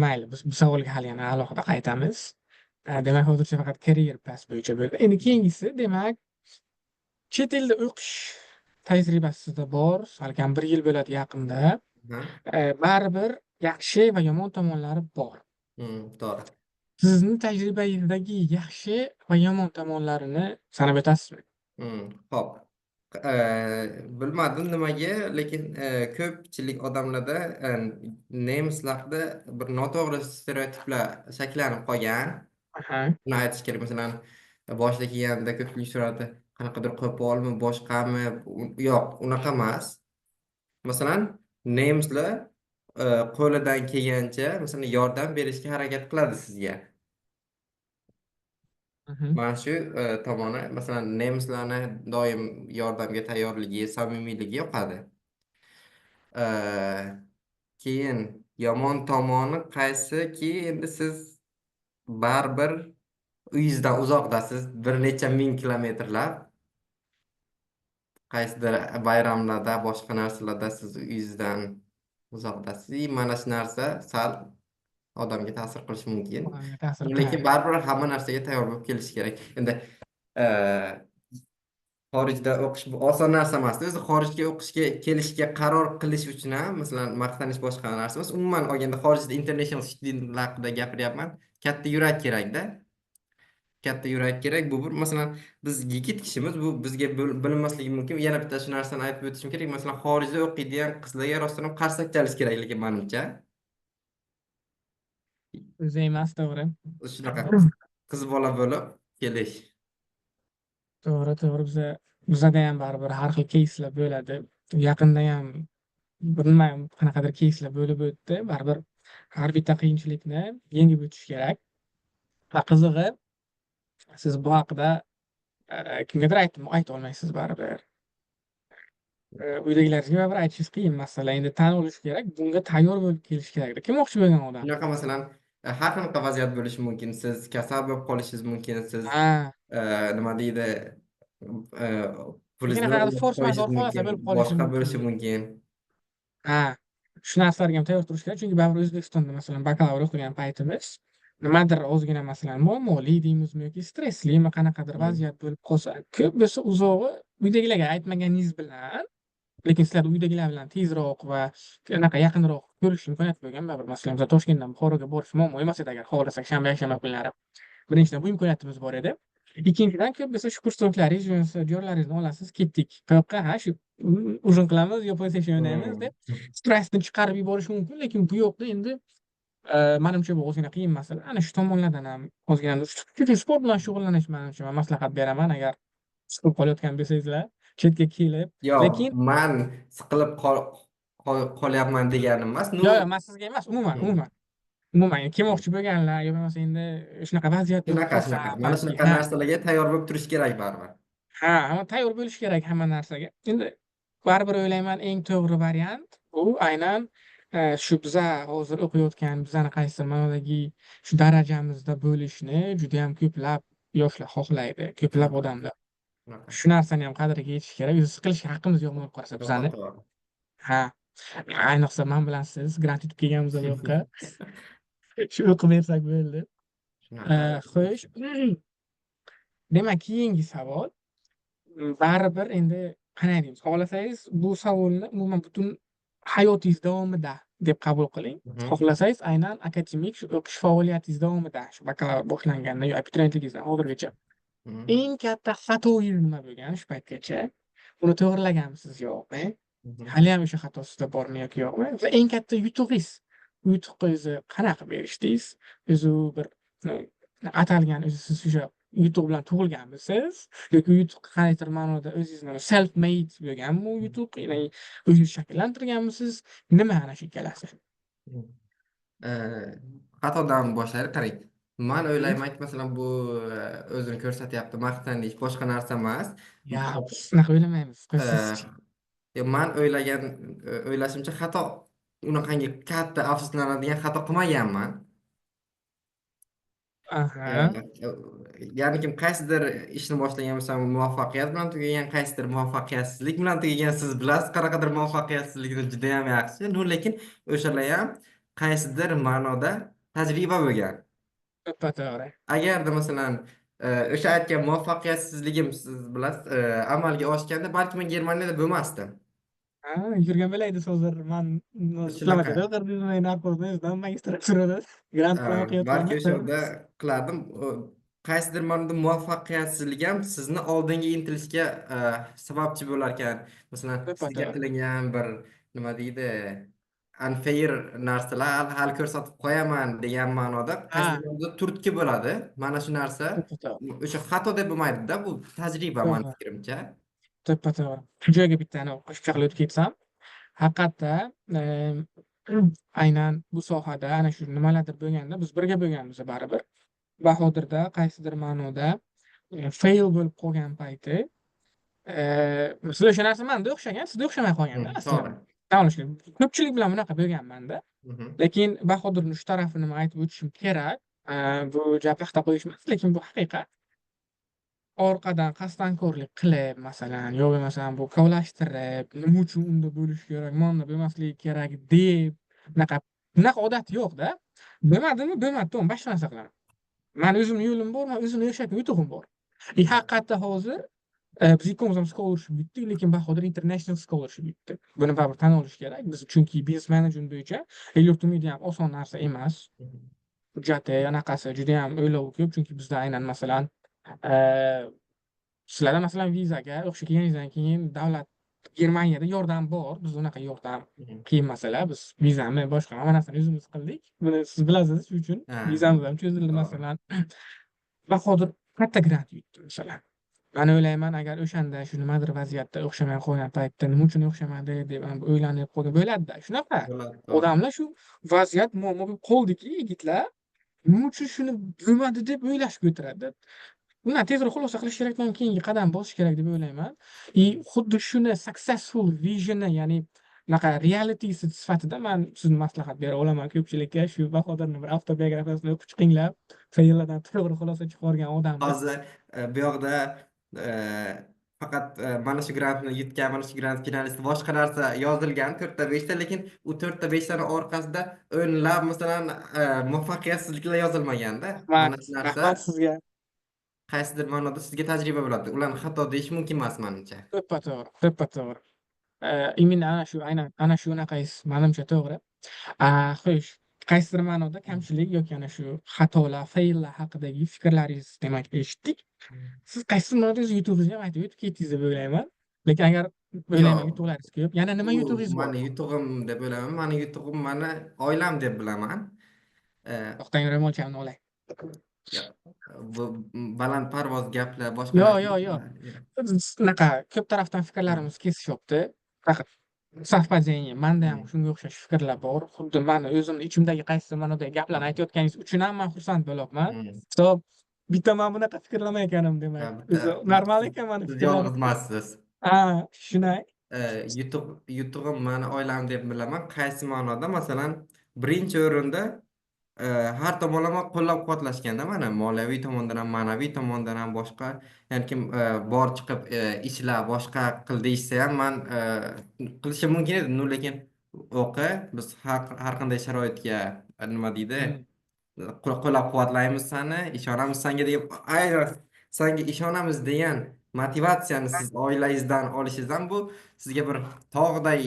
Mayli, biz bu savolga hali yana alohida qaytamiz. Demak, hozircha faqat career pass bo'yicha bo'ldi. Endi keyingisi, demak, chet elda o'qish tajribasi sizda bor, salkam 1 yil bo'ladi yaqinda. Ha? Baribir yaxshi va yomon tomonlari bor. To'g'ri. Sizni tajribangizdagi yaxshi va yomon tomonlarini sanab o'tasizmi? Xo'p. Bilmadim nimaga, lekin ko'pchilik odamlarda nemislarda bir noto'g'ri stereotiplar shakllanib qolgan. Aha. Buni aytish kerak. Masalan, boshida kelganda ko'pchilik so'radi, qanaqadir qo'polmi, boshqami? Yo'q, unaqa emas. Masalan, nemislar qo'lidan kelgancha masalan yordam berishga harakat qiladi sizga. Mhm. Mana shu tomoni, masalan, nemislarni doim yordamga tayyorligi, samimiyligi yoqadi. Ee, Keyin yomon tomoni qaysiki, endi siz baribir uyingizdan uzoqdasiz, bir necha ming kilometrlab, qaysidir bayramlarda, boshqa narsalarda siz uyingizdan uzoqdasiz. Mana shu narsa sal odamga ta'sir qilishi mumkin. Odamga ta'sir Lekin qiladi. baribir hamma narsaga tayyor bo'lib kelish kerak. Endi e, xorijda o'qish bu oson narsa emas. O'zi xorijga o'qishga kelishga qaror qilish uchun ham, masalan, maqtanish boshqa narsa emas. Umuman olganda xorijda international student haqida gapiryapman. Katta yurak kerakda. Katta yurak kerak. Bu bir, masalan, biz yigit kishimiz, bu bizga bilinmasligi mumkin. Yana bitta shu narsani aytib o'tishim kerak. Masalan, xorijda o'qiydigan qizlarga rostdan ham qarsak chalish kerak, lekin menimcha. o'zi emas, to'g'ri. Shunaqa qiz bola bo'lib kelish. To'g'ri, to'g'ri. Bizada ham baribir har xil keyslar bo'ladi. Yaqinda ham bilmayman qanaqadir keyslar bo'lib o'tdi. Baribir har bitta qiyinchilikni yengib o'tish kerak. Va qizig'i, siz bu haqida kimgadir ayta olmaysiz baribir. Uydagilarga baribir aytishingiz qiyin masala. Endi tan olish kerak, bunga tayyor bo'lib kelish kerak. Kelmoqchi bo'lgan odam. Shunaqa masalan, har qanaqa vaziyat bo'lishi mumkin. Siz kasal bo'lib qolishingiz mumkin. Siz Ha, nima deydi, e, lekin pulingizni qanaqadir o'g'irlab force qo'yishingiz majeure mumkin. holatlar bo'lib qolishi Boshqa mumkin. bo'lishi mumkin. Ha, shu narsalarga ham tayyor turish kerak, chunki baribir O'zbekistonda masalan bakalavr o'qigan paytimiz nimadir ozgina masalan muammoli deymizmi yoki stresslimi qanaqadir vaziyat bo'lib qolsa, ko'p bo'lsa uzog'i uydagilarga aytmaganingiz bilan, lekin sizlar uydagilar bilan tezroq va anaqa yaqinroq ko'rish imkoniyati bo'lgan. Baribir masalan biz Toshkentdan Buxoroga borish muammo emas edi agar xohlasak yakshanba kunlari. Birinchidan bu imkoniyatimiz bor edi. Ikkinchidan ko'p bo'lsa shu kursoklaringiz, diyorlaringizni olasiz, ketdik. Qayoqqa? Ha, shu ujin qilamiz yo PlayStation o'ynaymiz deb stressni chiqarib yuborish mumkin, lekin bu yoqda endi manimcha bu ozgina qiyin masala. Ana shu tomonlardan ham ozgina sport bilan shug'ullanish manimcha man maslahat beraman agar siqilib qolayotgan bo'lsangizlar, chetga kelib. Yo'q, Lekin man siqilib qolyapman deganim emas. yo'q, yo'q, man sizga emas, umuman, umuman. Umuman, kelmoqchi bo'lganlar yo bo'lmasa endi shunaqa vaziyat bo'lib Shunaqa, qolsa, shunaqa. Mana balki shunaqa narsalarga tayyor bo'lib turish kerak baribir. hamma tayyor bo'lish kerak hamma narsaga. Endi baribir o'ylayman eng to'g'ri variant bu aynan shu biza hozir o'qiyotgan bizani qaysidir ma'nodagi shu darajamizda bo'lishni juda ham ko'plab yoshlar xohlaydi, ko'plab odamlar. Shunaqa. Shu narsani ham qadriga yetish kerak. O'zi siqilishga haqqimiz yo'q bo'lib qolsa bizani. To'g'ri. Ha. Ayniqsa men bilan siz grant yutib kelganmiz bu yoqqa. Shu o'qib bersak bo'ldi. Shunaqa. Xo'sh. Demak, keyingi savol. Baribir endi qanday deymiz, xohlasangiz bu savolni umuman butun hayotingiz davomida deb qabul qiling. Xohlasangiz aynan akademik shu o'qish faoliyatingiz davomida, shu bakalavr boshlangandan yo abituriyentligingizdan hozirgacha eng katta xatoyingiz nima bo'lgan shu paytgacha? Buni to'g'rilaganmisiz yo'qmi? Haliyam o'sha xato sizda bormi yoki yo'qmi? Va eng katta yutug'ingiz, yutuqingizni qanaqa berishdingiz? O'zi bir atalgan o'zi siz o'sha yutuq bilan tug'ilganmisiz yoki yutuq qandaydir ma'noda o'zingizni self made bo'lganmi u yutuq, ya'ni o'zingizni shakllantirganmisiz? Nima ana shu ikkalasi? Xatodan boshlaylik. Qarang, man o'ylaymanki, masalan, bu o'zini ko'rsatyapti, maqtanish boshqa narsa emas. Ya, unaqa o'ylamaymiz. Sizchi? Man o'ylashimcha xato unaqangi katta afsuslanadigan xato qilmaganman. Aha. Ya'ni kim qaysidir ishni boshlagan bo'lsam muvaffaqiyat bilan tugagan, qaysidir muvaffaqiyatsizlik bilan tugagan. Siz bilasiz qanaqadir muvaffaqiyatsizlikni juda ham yaxshi. Lekin o'shalar ham qaysidir ma'noda tajriba bo'lgan. To'g'ri. Agarda masalan o'sha aytgan muvaffaqiyatsizligim siz bilasiz amalga oshganda balki men Germaniyada bo'lmasdim. Ha, yurgan bo'laydi hozir men Shunaqa. narkozdan magistraturada grant bilan Balki o'qiyotganman. o'sha yerda qilardim. Qaysidir ma'noda muvaffaqiyatsizlik ham sizni oldinga intilishga sababchi bo'lar ekan. Masalan, sizga To'g'ri. qilingan bir nima deydi, unfair narsalar hali ko'rsatib qo'yaman degan ma'noda Ha, qaysidir ma'noda turtki bo'ladi. Mana shu narsa to'g'ri. o'sha xato deb bo'lmaydi-da, bu tajriba mani To'g'ri. fikrimcha. To'g'ri. Shu joyga bittani qo'shimcha qilib o'tib ketsam, haqiqatda aynan bu sohada ana shu nimalardir bo'lganda biz birga bo'lganmiz baribir. Bahodirda qaysidir ma'noda fail bo'lib qolgan payti sizlar o'sha narsa manda o'xshagan, sizda o'xshamay qolganda aslida. To'g'ri. Tan olish kerak. Ko'pchilik bilan bunaqa bo'lganmanda. Lekin Bahodirning shu tarafini nima aytib o'tishim kerak. Bu gap yaxta qo'yish emas, lekin bu haqiqat. Orqadan qasddankorlik qilib, masalan, yo bo'lmasam bu kavlashtirib, nima uchun unda bo'lish kerak, mana bo'lmasligi kerak deb, bunaqa odat yo'q-da. Bo'lmadimi, bo'lmadi, to'g'ri, boshqa narsa qilaman. Mani o'zimning yo'lim bor, men o'zimni yashashga yutug'im bor. Haqiqatda hozir biz ikkovimiz ham scholarship yutdik, lekin Bahodir international scholarship yutdi. Buni baribir tan olish kerak. Biz chunki business management bo'yicha el-yurtimizda ham oson narsa emas. Hujjati, anaqasi juda ham o'ylovi ko'p, chunki bizda aynan masalan sizlarda masalan vizaga o'qishga kelganingizdan keyin davlat Germaniyada yordam bor. Biz unaqa yordam Mhm. qiyin masala. Biz vizami boshqa hamma narsani o'zimiz qildik. Buni siz bilasiz, shuning uchun Ha, vizamiz ham cho'zildi to'g'ri. masalan. Bahodir katta grant yutdi masalan. Men o'ylayman, agar o'shanda shu nimadir vaziyatda o'xshamay qolgan paytda nima uchun o'xshamadi deb ham o'ylanib qolgan bo'ladi-da. Shunaqa. Bo'ladi, to'g'ri. Odamlar shu vaziyat muammo bo'lib qoldiki, yigitlar nima uchun shuni bo'lmadi deb o'ylashga o'tiradi. Bundan tezroq xulosa qilish kerakdan keyingi qadam bosish kerak deb o'ylayman. Xuddi shuni successful visionni, ya'ni bunaqa realitisi sifatida man sizni maslahat bera olaman ko'pchilikka. Shu Bahodirni bir avtobiografiyasini o'qib chiqinglar. Feillardan to'g'ri xulosa chiqargan odam deb. Hozir bu yoqda e, faqat mana shu grantni yutgan, mana shu grant finalisti boshqa narsa yozilgan 4 ta 5 ta, lekin u 4 ta 5 tani orqasida o'nlab masalan muvaffaqiyatsizliklar yozilmaganda. Rahmat, Mana shu narsa rahmat sizga. qaysidir ma'noda sizga tajriba bo'ladi. Ularni xato deyish mumkin emas menimcha. To'ppa-to'g'ri, to'ppa-to'g'ri. Именно ana shu, aynan ana shu unaqangiz menimcha to'g'ri. Xo'sh, qaysidir ma'noda kamchilik yoki ana shu xatolar, feillar haqidagi fikrlaringiz demak eshitdik. Siz qaysi ma'noda o'z yutug'ingizni ham aytib o'tib ketdingiz deb o'ylayman. Lekin agar o'ylayman Yo'q, yutuqlaringiz ko'p, yana nima u yutug'ingiz bor? mani yutug'im deb o'ylayman. Mani yutug'im mani oilam deb bilaman. E, To'xtang, ro'molchamni olay. Yo'q, bu baland parvoz gaplar, boshqa Yo'q, yo'q, yo'q. narsalar. Shunaqa ko'p tarafdan fikrlarimiz kesishyapti. Faqat совпадение. Manda ham Hmm. shunga o'xshash fikrlar bor. Xuddi mani o'zimni ichimdagi qaysidir ma'nodagi gaplarni aytayotganingiz uchun ham man xursand bo'lyapman. Hmm. Hisob bitta man bunaqa fikrlamayotganim demak. O'zi normal ekan mani Siz fikrlarim. yolg'iz emassiz. Ha, shunday. Yutug'im mani oilam deb bilaman. Qaysi ma'noda? Masalan, birinchi o'rinda har tomonlama qo'llab-quvvatlashganda mana moliyaviy tomondan ham, ma'naviy tomondan ham boshqa, ya'ni kim bor chiqib ishla, boshqa qil deyishsa ham man qilishim mumkin edi. Lekin o'qi, biz har qanday sharoitga nima deydi? Hmm. Qo'llab-quvvatlaymiz seni, ishonamiz senga degan, aynan senga ishonamiz degan motivatsiyani siz oilangizdan olishingiz bu sizga bir tog'day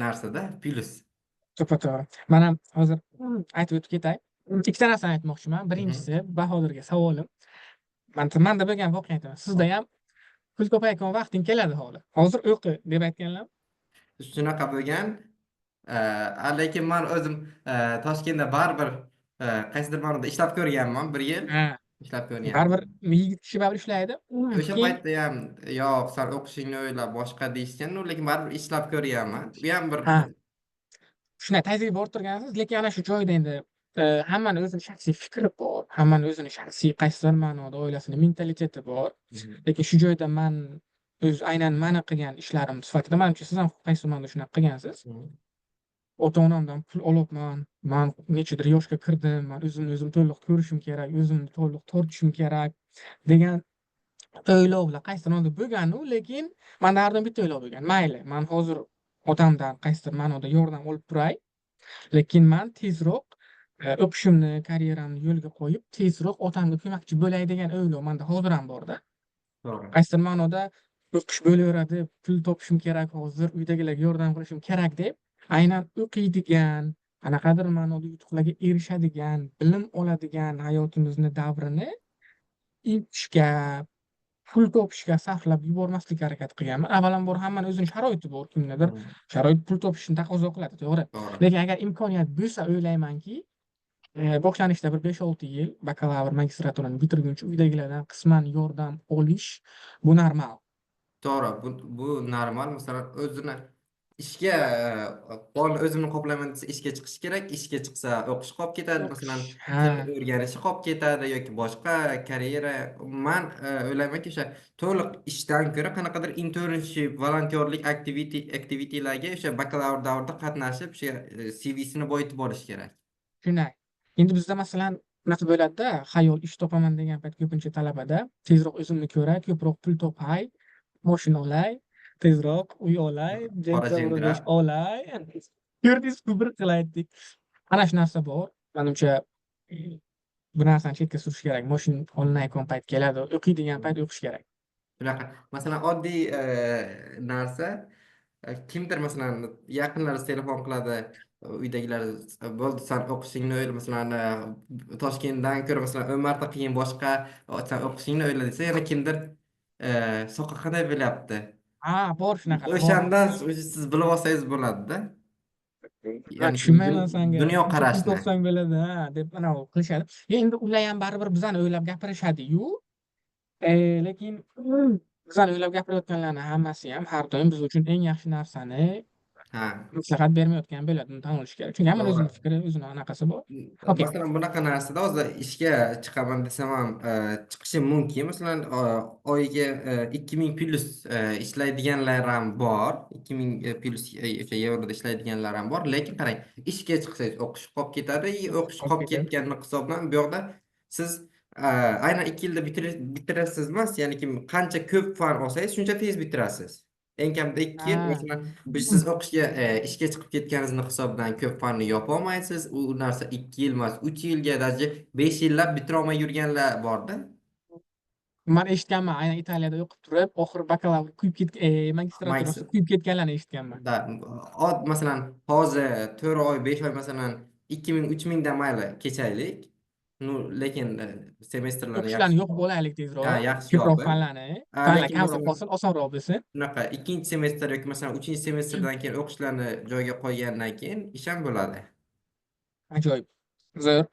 narsada plyus. To'ppa-to'g'ri. Men ham hozir aytib o'tib ketay. Ikkita narsani aytmoqchiman. Mhm. Birinchisi, Bahodirga savolim. Manda bo'lgan voqea aytaman. Sizda ham pul to'payotgan vaqting keladi hali. Hozir o'qi deb aytganlar. Shunaqa bo'lgan. Lekin men o'zim Toshkentda baribir qaysidir ma'noda ishlab ko'rganman, 1 yil Ha, ishlab ko'rganman. baribir yigit kishi baribir ishlaydi. O'sha Keyin paytda ham yo'q, sen o'qishingni o'yla, boshqa deyishgan, lekin baribir ishlab ko'rganman. Bu ham bir ha, shunday tajriba orttirgansiz, lekin ana shu joyda endi hammani o'zini shaxsiy fikri bor. Hammani o'zini shaxsiy qaysidir ma'noda oilasini mentaliteti bor. Mhm. Lekin shu joyda aynan mani qilgan ishlarim sifatida menimcha siz ham qaysidir ma'noda shunaqa qilgansiz. Mhm. Ota-onamdan pul olyapman. Men nechadir yoshga kirdim. Men o'zimni o'zim to'liq ko'rishim kerak, o'zimni to'liq tortishim kerak degan o'ylovlar qaysidir ma'noda bo'lgan-u, lekin menda har doim bitta o'ylov bo'lgan. Mayli, men hozir otamdan qaysidir ma'noda yordam olib turay, lekin men tezroq o'qishimni, karyeramni yo'lga qo'yib, tezroq otamga ko'makchi bo'lay degan o'ylov menda hozir ham bor-da. To'g'ri. Qaysidir ma'noda o'qish bo'laveradi, pul topishim kerak hozir, uydagilarga yordam qilishim kerak deb, aynan o'qiydigan, qanaqadir ma'noda yutuqlarga erishadigan, bilim oladigan hayotimizni davrini ishga, pul topishga sarflab yubormaslikka harakat qilganman. Avvalambor hammani o'zining sharoiti bor, kimdadir Mhm. sharoit pul topishni taqozo qiladi, to'g'ri. To'g'ri. Lekin agar imkoniyat bo'lsa, o'ylaymanki, boshlanishda bir 5-6 yil bakalavr, magistraturani bitirguncha uydagilardan qisman yordam olish bu normal. To'g'ri, bu normal. Masalan, o'zini ishga qolni o'zimni qoplayman desa ishga chiqish kerak. Ishga chiqsa o'qish qolib ketadi. Masalan, O'qish, ha, til o'rganishi qolib ketadi yoki boshqa karyera. Men o'ylaymanki, o'sha to'liq ishdan ko'ra qanaqadir internship, volontyorlik aktivitelarga o'sha bakalavr davrida qatnashib, o'sha CV'sini boyitib olish kerak. shunday. Endi bizda masalan unaqa bo'ladi-da, xayol ish topaman degan payt ko'pincha talabada tezroq o'zimni ko'ray, ko'proq pul topay, mashina olay, tezroq uy olay, Qora Jenta jendira. 5 olay. Ko'rdingizku, bir xil aytdik. Ana shu narsa bor. Menimcha bu narsani chetga surish kerak. Mashina olinayotgan payt keladi, o'qiydigan payt o'qish kerak. Bunaqa. Masalan, oddiy narsa. Kimdir masalan yaqinlari telefon qiladi, uydagilar bo'ldi sen o'qishingni o'yla, masalan Toshkentdan ko'ra masalan 10 marta qiyin boshqa, sen o'qishingni o'yla desa, yana kimdir so'qqa qanday bo'lyapti. Ha, bor shunaqa, bor. O'shandan siz bilib olsangiz bo'ladi-da. Man Ya'ni tushunmayman sanga. dunyoqarashni. To'qsang bo'ladi, ha, deb anavi qilishadi. Endi ular ham baribir bizani o'ylab gapirishadi-yu, lekin bizani o'ylab gapirayotganlarni hammasi ham har doim biz uchun eng yaxshi narsani Ha, maslahat bermayotgan bo'ladi. Buni tan olish kerak. Chunki hammaning to'g'ri. o'zini fikri, o'zini anaqasi bor. Okey. Masalan, bunaqa narsada hozir ishga chiqaman desam ham chiqishim mumkin. Masalan, oyiga 2000 plyus ishlaydiganlar ham bor. 2000 plyus o'sha yevroda ishlaydiganlar ham bor. Lekin qarang, ishga chiqsangiz o'qish qolib ketadi. O'qish Qolib qolib ketadi. ketganini hisoblan, bu yoqda siz aynan 2 yilda bitirasiz emas, ya'ni qancha ko'p fan olsangiz, shuncha tez bitirasiz. Eng kamida 2 yil. Ha. Masalan, siz o'qishga ishga chiqib ketganingizni hisobdan ko'p fanni yopolmaysiz. U narsa 2 yil emas, 3 yilga, даже 5 yillab bitirolmay yurganlar borda. Man eshitganman, aynan Italiyada o'qib turib, oxiri bakalavr kuyib Maysa. magistraturasi kuyib ketganlarni eshitganman. Da, masalan, hozir 4 oy, 5 oy masalan 2000, 3000 dan mayli kechaylik. Nu, lekin semestrlarni yaxshi, O'qishlarni yo'q bo'laylik tezroq, yaxshi ko'proq yopib. fanlarni, fanlar Lekin kamroq masalan qolsin, osonroq bo'lsin. bunaqa ikkinchi semestr yoki masalan 3-chi semestrdan keyin o'qishlarni joyiga qo'ygandan keyin ish ham bo'ladi. Ajoyib. Zo'r.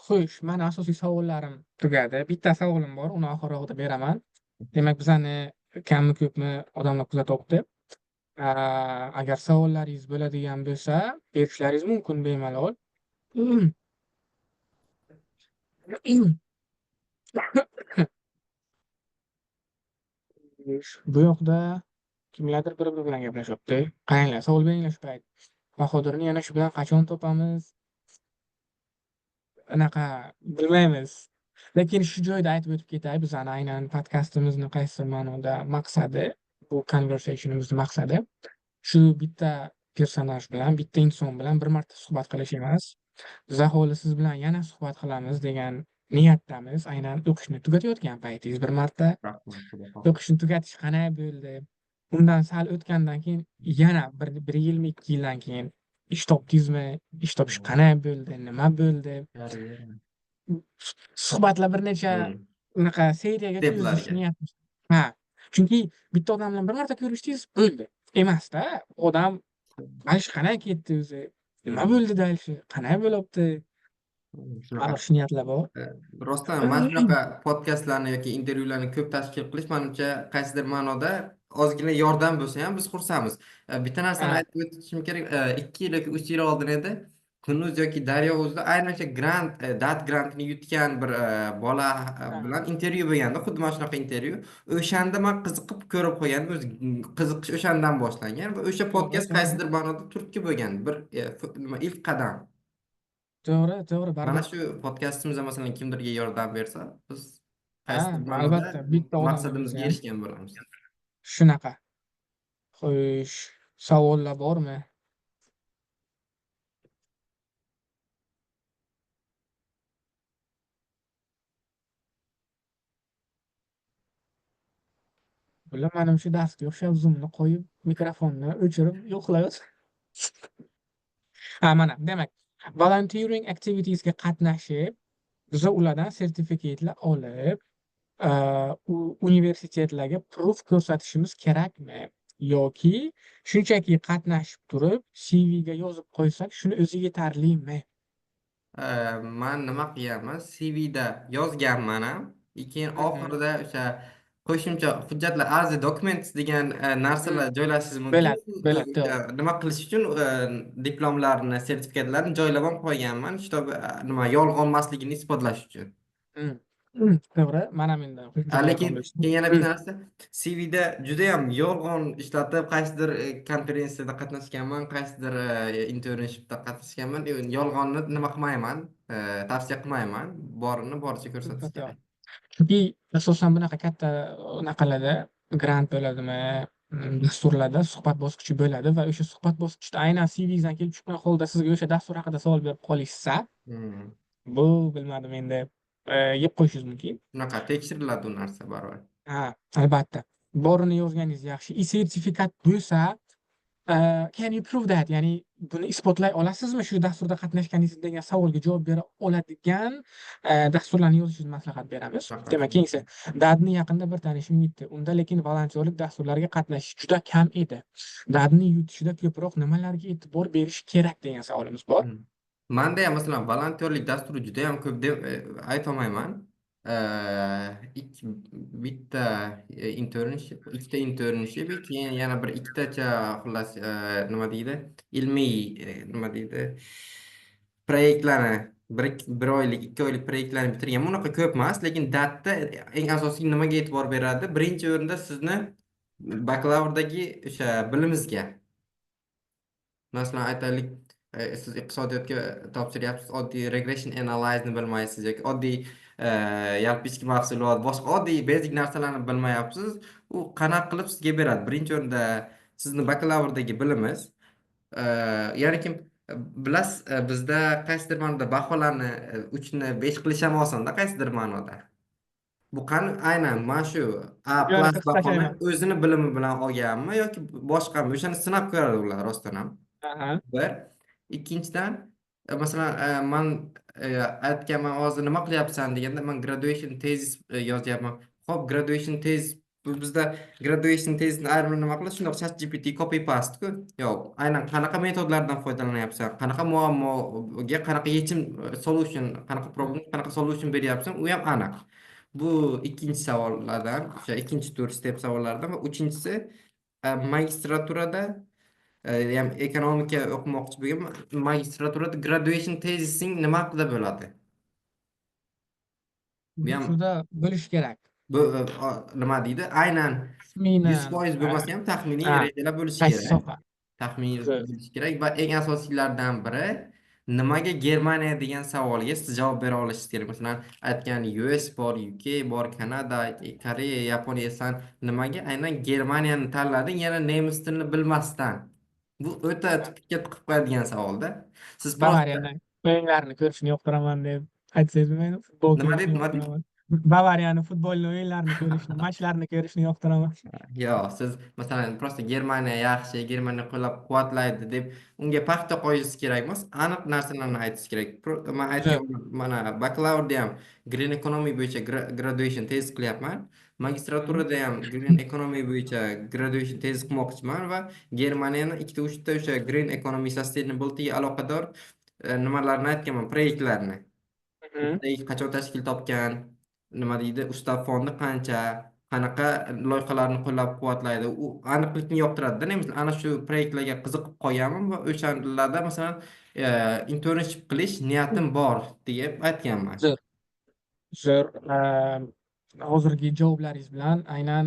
Xo'sh, mani asosiy savollarim tugadi. Bitta savolim bor, uni oxirroqda beraman. Demak, bizani kammi ko'pmi odamlar kuzatyapti. Agar savollaringiz bo'ladigan bo'lsa, berishlaringiz mumkin bemalol. Bu yoqda kimlardir bir-biri bilan gaplashyapti. Qaranglar, savol beringlar shu payt. Bahodirni yana shu bilan qachon topamiz? Anaqa bilmaymiz. Lekin shu joyda aytib o'tib ketay, bizani aynan podkastimizni qaysi ma'noda maqsadi, bu conversationimizni maqsadi shu bitta personaj bilan, bitta inson bilan bir marta suhbat qilish emas. Biz aholi siz bilan yana suhbat qilamiz degan niyatdamiz. Aynan o'qishni tugatayotgan paytingiz bir marta Rahmat, xudo xohlasa. o'qishni tugatish qanday bo'ldi? Undan sal o'tgandan keyin yana bir yilmi, 2 yildan keyin ish topdingizmi? Ish topish qanday bo'ldi? Nima bo'ldi? Suhbatlar bir necha Hmm. unaqa seriyaga cho'zish Steplarga. niyatimiz. Ha, chunki bitta odam bilan bir marta ko'rishdingiz, bo'ldi. Emasda, odam ish qanday ketdi o'zi? Nima bo'ldi dальше? Qanday bo'lyapti? Shunaqa. Shu niyatlar bor. Rostdan mana shunaqa podkastlarni yoki intervyularni ko'p tashkil qilish manimcha qaysidir ma'noda ozgina yordam bo'lsa ham biz xursandmiz. Bitta narsani Ha, aytib o'tishim kerak. 2 yil yoki 3 yil oldin edi. Kunuz yoki Daryo o'zida aynan o'sha DAT grantini yutgan bir bola ha, bilan intervyu bo'lganda, xuddi mana shunaqa intervyu. O'shanda men qiziqib ko'rib qo'ygandim. O'zi qiziqish o'shandan boshlangan va o'sha to'g'ri, podkast to'g'ri. qaysidir ma'noda turtki bo'lgan bir nima ilk qadam. To'g'ri, to'g'ri, Mana baribir. shu podkastimizda masalan kimdirga yordam bersa, biz Ha, qaysidir ma'noda albatta, bitta odamga bo'lsa maqsadimizga ham erishgan bo'lamiz. shunaqa. Xo'sh, savollar bormi? Bular manimcha darsga o'xshab Zoom'ni qo'yib, mikrofonni o'chirib yo'qlayot. Ha, mana, demak, volunteering activitiesga qatnashib, biz ulardan sertifikatlar olib, universitetlarga proof ko'rsatishimiz kerakmi? Yoki shunchaki qatnashib turib, CVga yozib qo'ysak, shuni o'zi yetarlimi? Man nima qilaman? CVda yozganman ham. Keyin Mhm. oxirida o'sha qo'shimcha hujjatlar, arzi documents degan Mm. narsalar joylashingiz mumkin. Bo'ladi, bo'ladi, to'g'ri. Nima qilish uchun diplomlarni, sertifikatlarni joylab ham qo'yganman. Kitob nima yolg'on emasligini isbotlash uchun. Mm. To'g'ri, mana menda juda Lekin yaqin do'stim. keyin yana bir narsa, CVda judayam yolg'on ishlatib, qaysidir konferensiyada qatnashganman, qaysidir internshipda qatnashganman. Yolg'onni nima qilmayman, tavsiya qilmayman. Borini boricha ko'rsatish To'g'ri. kerak. Chunki asosan bunaqa katta anaqalarda grant bo'ladimi, dasturlarda suhbat bosqichi bo'ladi va o'sha suhbat bosqichida aynan CV'ngizdan kelib chiqqan holda sizga o'sha dastur haqida savol berib qolishsa, Hmm. bu bilmadim endi yeb qo'yishingiz mumkin. Shunaqa tekshiriladi u narsa baribir. Ha, albatta. Borini yozganingiz yaxshi. Sertifikat bo'lsa, Can you prove that? Ya'ni buni isbotlay olasizmi shu dasturda qatnashganingiz degan savolga javob bera oladigan dasturlarni yozishingizni maslahat beramiz. Faqat. Demak, keyingi dadni yaqinda bir tanishim yutdi. Unda lekin volontyorlik dasturlariga qatnashish juda kam edi. Dadni yutishida ko'proq nimalarga e'tibor berish kerak degan savolimiz bor. Hmm. Manda ham masalan volontyorlik dasturi juda ham ko'p deb aytolmayman. Bitta ikkita internship, keyin yana bir ikkitacha xullas nima deydi? Ilmiy nima deydi? Proyektlarni bir oylik, 2 oylik proyektlarni bitirgan. Bunaqa ko'p emas, lekin datda eng asosiy nimaga e'tibor beradi? Birinchi o'rinda sizni bakalavrdagi o'sha bilimingizga. Masalan, aytaylik, siz iqtisodiyotga topshiryapsiz, oddiy regression analyze'ni bilmaysiz yoki oddiy yalpi ichki mahsulot, boshqa oddiy basic narsalarni bilmayapsiz. U qanaqa qilib sizga beradi? Birinchi o'rinda sizni bakalavrdagi bilimiz. E, Ya'ni kim bilasiz, bizda qaysidir ma'noda baholarni 3ni 5 qilish ham osonda, qaysidir ma'noda. Bu qani aynan mana shu A Yo'q, plus qirq bahoni tashlayman. o'zini bilimi bilan olganmi yoki boshqami? O'shani sinab ko'radi ular rostdan ham. Aha. Bir. Ikkinchidan, masalan, man aytganman, hozir nima qilyapsan deganda, man graduation thesis yozyapman. Xo'p, graduation thesis, bizda graduation thesisni ayrimlar nima qiladi? Shundoq ChatGPT copy paste-ku. Yo'q, aynan qanaqa metodlardan foydalanyapsan, qanaqa muammoga qanaqa yechim, solution, qanaqa problem, qanaqa solution beryapsan, u ham aniq. Bu ikkinchi savollardan, o'sha ikkinchi tur step savollardan. Va uchinchisi, magistraturada ham ekonomika o'qimoqchi bo'lgan, magistraturada graduation tesising nima haqida bo'ladi? Bu ham Shunda bo'lishi kerak. bu nima deydi? Aynan yuz Taxminan foiz bo'lmasa ham taxminiy ha, rejalar bo'lishi qaysi kerak. soha? Taxminiy Shu. bo'lishi kerak va eng asosiylardan biri, nimaga Germaniya degan savolga siz javob bera olishingiz kerak. Masalan, aytgan US bor, UK bor, Kanada, Koreya, Yaponiya san nimaga aynan Germaniyani tanlading, yana nemis tilini bilmasdan? Bu o'ta tupikka tiqib qo'yadigan savolda. Siz просто Bavariyani o'yinlarini ko'rishni yoqtiraman deb aytsangiz bo'lmaydi. Futbol nima ko'rishni deb nima deb yoqtiraman. Bavariyani futbolni o'yinlarini ko'rishni, matchlarini ko'rishni yoqtiraman. Yo'q, siz masalan prosta Germaniya yaxshi, Germaniya qo'llab-quvvatlaydi deb unga paxta qo'yishingiz kerak emas, aniq narsalarni aytishingiz kerak. Man Shu. aytgan, mana bakalavrda ham Green Economy bo'yicha graduation tez qilyapman. Magistraturada ham Green Economy bo'yicha graduation tez qilmoqchiman va Germaniyani ikkita uchta o'sha Green Economy Sustainability'ga aloqador nimalarni aytganman, proyektlarni. Mhm. Qachon tashkil topgan, nima deydi, ustav fondi qancha, qanaqa loyihalarni qo'llab-quvvatlaydi, u aniqlikni yoqtiradida. Men masalan ana shu proyektlarga qiziqib qolganman va o'shalarda masalan internship qilish niyatim bor deb aytganman. Zo'r. Zo'r. Hozirgi javoblaringiz bilan aynan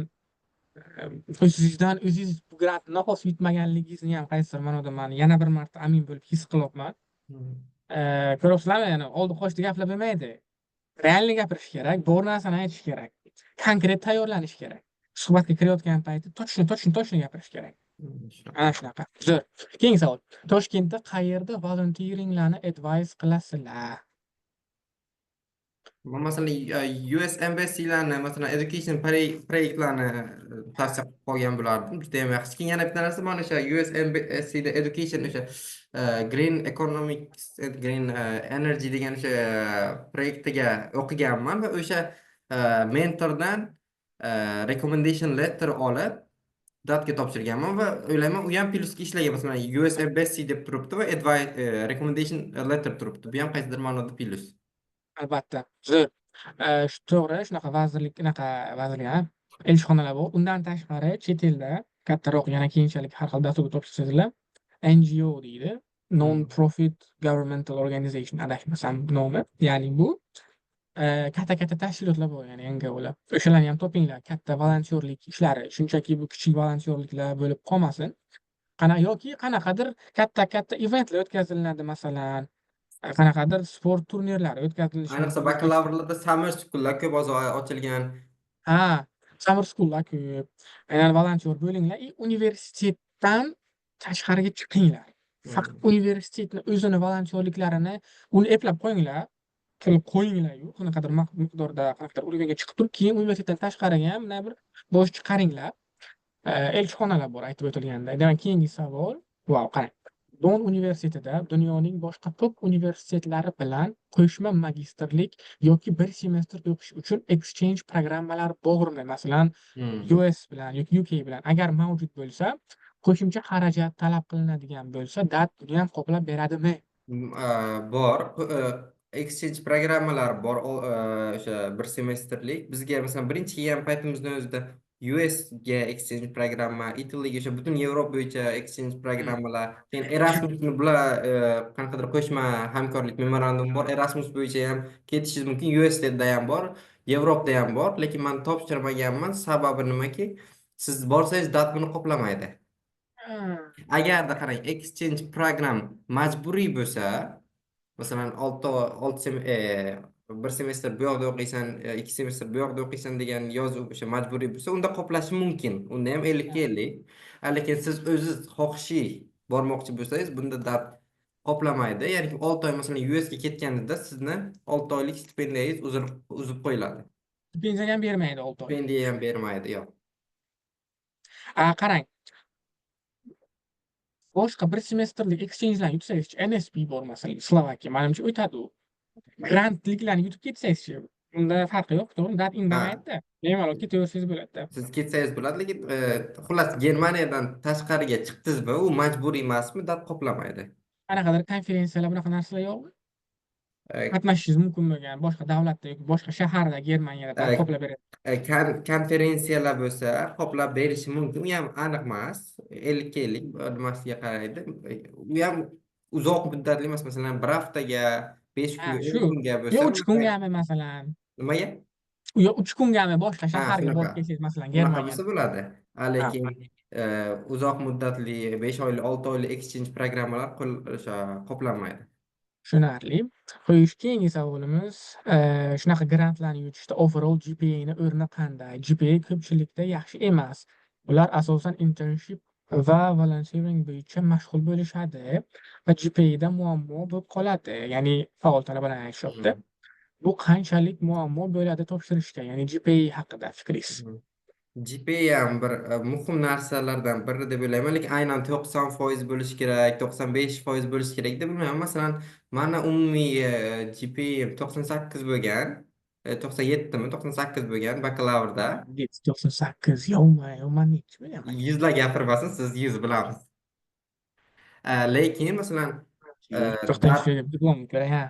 o'zingizdan o'zingiz bu grantni hosil yutmaganligingizni ham qaysidir ma'noda man yana bir marta amin bo'lib his qilyapman. Hmm. Ko'ryapsizlarmi, yana oldi qochdi gaplar bo'lmaydi. Realniy gapirish kerak, bor narsani aytish kerak. Konkret tayyorlanish kerak. Suhbatga kirayotgan payti tochni gapirish kerak. Shunaqa. Ana shunaqa. Zo'r. Keyingi savol. Toshkentda qayerda volunteeringlarni advice qilasizlar? Masalan, US embassy'larni, masalan, education proyektlarni tavsiya qilib qolgan bo'lardim. Juda ham yaxshi. Keyin yana bitta narsa, mana o'sha US embassy'da education o'sha green economics and green energy degan o'sha proyektiga o'qiganman va o'sha mentordan recommendation letter olib datga topshirganman va o'ylayman u ham plyusga ishlagan. Masalan, US embassy deb turibdi va advice recommendation letter turibdi. Bu ham qaysidir ma'noda plyus. Albatta. Zo'r. To'g'ri, shunaqa vazirlik, elchixonalar bor. Undan tashqari chet elda kattaroq yana keyinchalik har xil dasturga topshirsanglar, NGO deydi. Non-profit governmental organization adashmasam nomi. Ya'ni bu katta tashkilotlar bor, ya'ni NGOlar. O'shalarni ham topinglar. Katta volontyorlik ishlari, shunchaki bu kichik volontyorliklar bo'lib qolmasin. Yoki qanaqadir katta eventlar o'tkazilinadi, masalan, qanaqadir sport turnirlari o'tkazilishi Ayniqsa mumkin. bakalavrlarda summer school'lar ko'p ochilgan. Ha, summer school'lar ko'p. Aynan volontyor bo'linglar, universitetdan tashqariga chiqinglar. Faqat universitetni o'zini volontyorliklarini uni eplab qo'yinglar, qilib qo'yinglar-yu, qanaqadir miqdorda qanaqadir uringa chiqib turib, keyin universitetdan tashqariga ham bir bosh chiqaringlar. elchixonalar bor aytib o'tilganda. Demak, keyingi savol. Vau, qarang. Don universitetida dunyoning boshqa top universitetlari bilan qo'shma magistrlik yoki bir semestr o'qish uchun exchange programmalari bormi? Masalan, Hmm. US bilan yoki UK bilan agar mavjud bo'lsa, qo'shimcha xarajat talab qilinadigan bo'lsa, dat buni ham qoplab beradimi? Bor. Exchange programmalar bor. O'sha bir semestrlik. Bizga masalan birinchi kelgan paytimizda o'zida US ga exchange programma, Italiyaga o'sha butun Yevropa bo'yicha exchange Hmm. programmalar, keyin Erasmusni bular qanaqadir qo'shma hamkorlik memorandumi bor. Erasmus bo'yicha ham ketishingiz mumkin. USda ham bor, Yevropada ham bor, lekin men topshirmaganman. Sababi nimaki? Siz borsangiz dat buni qoplamaydi. Hmm. Agarda qarang, exchange program majburiy bo'lsa, masalan 1 semestr bu yoqda o'qiysan, 2 semestr bu yoqda o'qiysan degan yozuv o'sha majburiy bo'lsa, unda qoplashi mumkin. Unda ham 50 ga 50. Lekin siz o'zingiz xohishi bormoqchi bo'lsangiz, bunda dard qoplamaydi. Ya'ni 6 oy masalan US ga ketganida sizni 6 oylik stipendiyangiz uzib qo'yiladi. Stipendiya ham bermaydi 6 oy. Stipendiya ham bermaydi, yo'q. Qarang, boshqa bir semestrlik exchange'larni yutsangiz, NSP bor masalan, Slovakiya, menimcha o'tadi u. Grantliklarni yutib ketsangiz, unda farqi yo'q, to'g'rimi? Dat Ha, indamaydi-da. Bemalol ketaversangiz bo'ladi-da. siz ketsangiz bo'ladi, lekin xullas Germaniyadan tashqariga chiqdingizmi, u majburiy emasmi, dard qoplamaydi. Qanaqadir konferensiyalar, bunaqa narsalar yo'qmi? E, Qatnashishingiz mumkin bo'lgan boshqa davlatda yoki boshqa shaharda, Germaniyada dat e, qoplab beradi. konferensiyalar bo'lsa qoplab berishi mumkin. U ham aniq emas. 50 ga 50 nimasiga qaraydi. U ham uzoq muddatli emas. Masalan, bir haftaga, 5 kunga, 10 Shu. kunga Yo, bo'lsa, 3 kungami masalan? nimaga? Yo, 3 kungami boshqa Ha, shaharga shunaqa. borib kelsangiz, masalan, Unaqa bo'lsa Germaniyada. bo'ladi. Ha, Lekin uzoq muddatli 5 oylik, 6 oylik exchange programmalar o'sha qoplanmaydi. tushunarli. Xo'sh, keyingi savolimiz, shunaqa grantlarni yutishda overall GPA'ni o'rni qanday? GPA ko'pchilikda yaxshi emas. Ular asosan internship va volunteering bo'yicha mashg'ul bo'lishadi va GPA'da muammo bo'lib qoladi. Ya'ni faol talabalar aytishyapti. Mhm. Bu qanchalik muammo bo'ladi topshirishda? Ya'ni GPA haqida fikringiz? Mhm. GPA ham bir muhim narsalardan biri deb o'ylayman, lekin aynan 90% bo'lishi kerak, 95% bo'lishi kerak deb bilmayman. Masalan, mana umumiy GPA 98 bo'lgan, 97mi, 98 bo'lgan bakalavrda. 98. Yomon nechi bilaman. Yuzlab gapirmasin, siz 100 bilamiz. Lekin masalan, e, 90 diplom kerak, ha.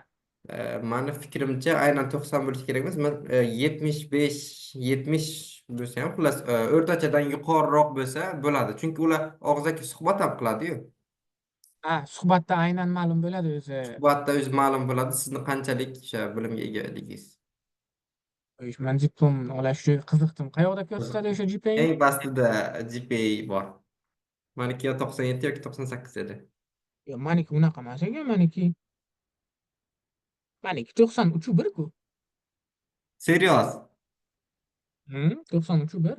mani fikrimcha aynan 90 bo'lishi kerak emas. 75, 70 bo'lsa ham, xullas o'rtachadan yuqoriroq bo'lsa bo'ladi. Chunki ular og'zaki suhbat ham qiladi-yu. Suhbatda aynan ma'lum bo'ladi o'zi. Suhbatda o'zi ma'lum bo'ladi sizni qanchalik o'sha bilimga egaligingiz. Men diplomni olash juda qiziqdim. Qayoqda ko'rsatadi o'sha GPA'ni? Eng pastida GPA bor. Maniki yo 97 yoki 98 edi. Yo, meniki unaqa emas ekan, meniki 93.1 ku. Serios. 93.1.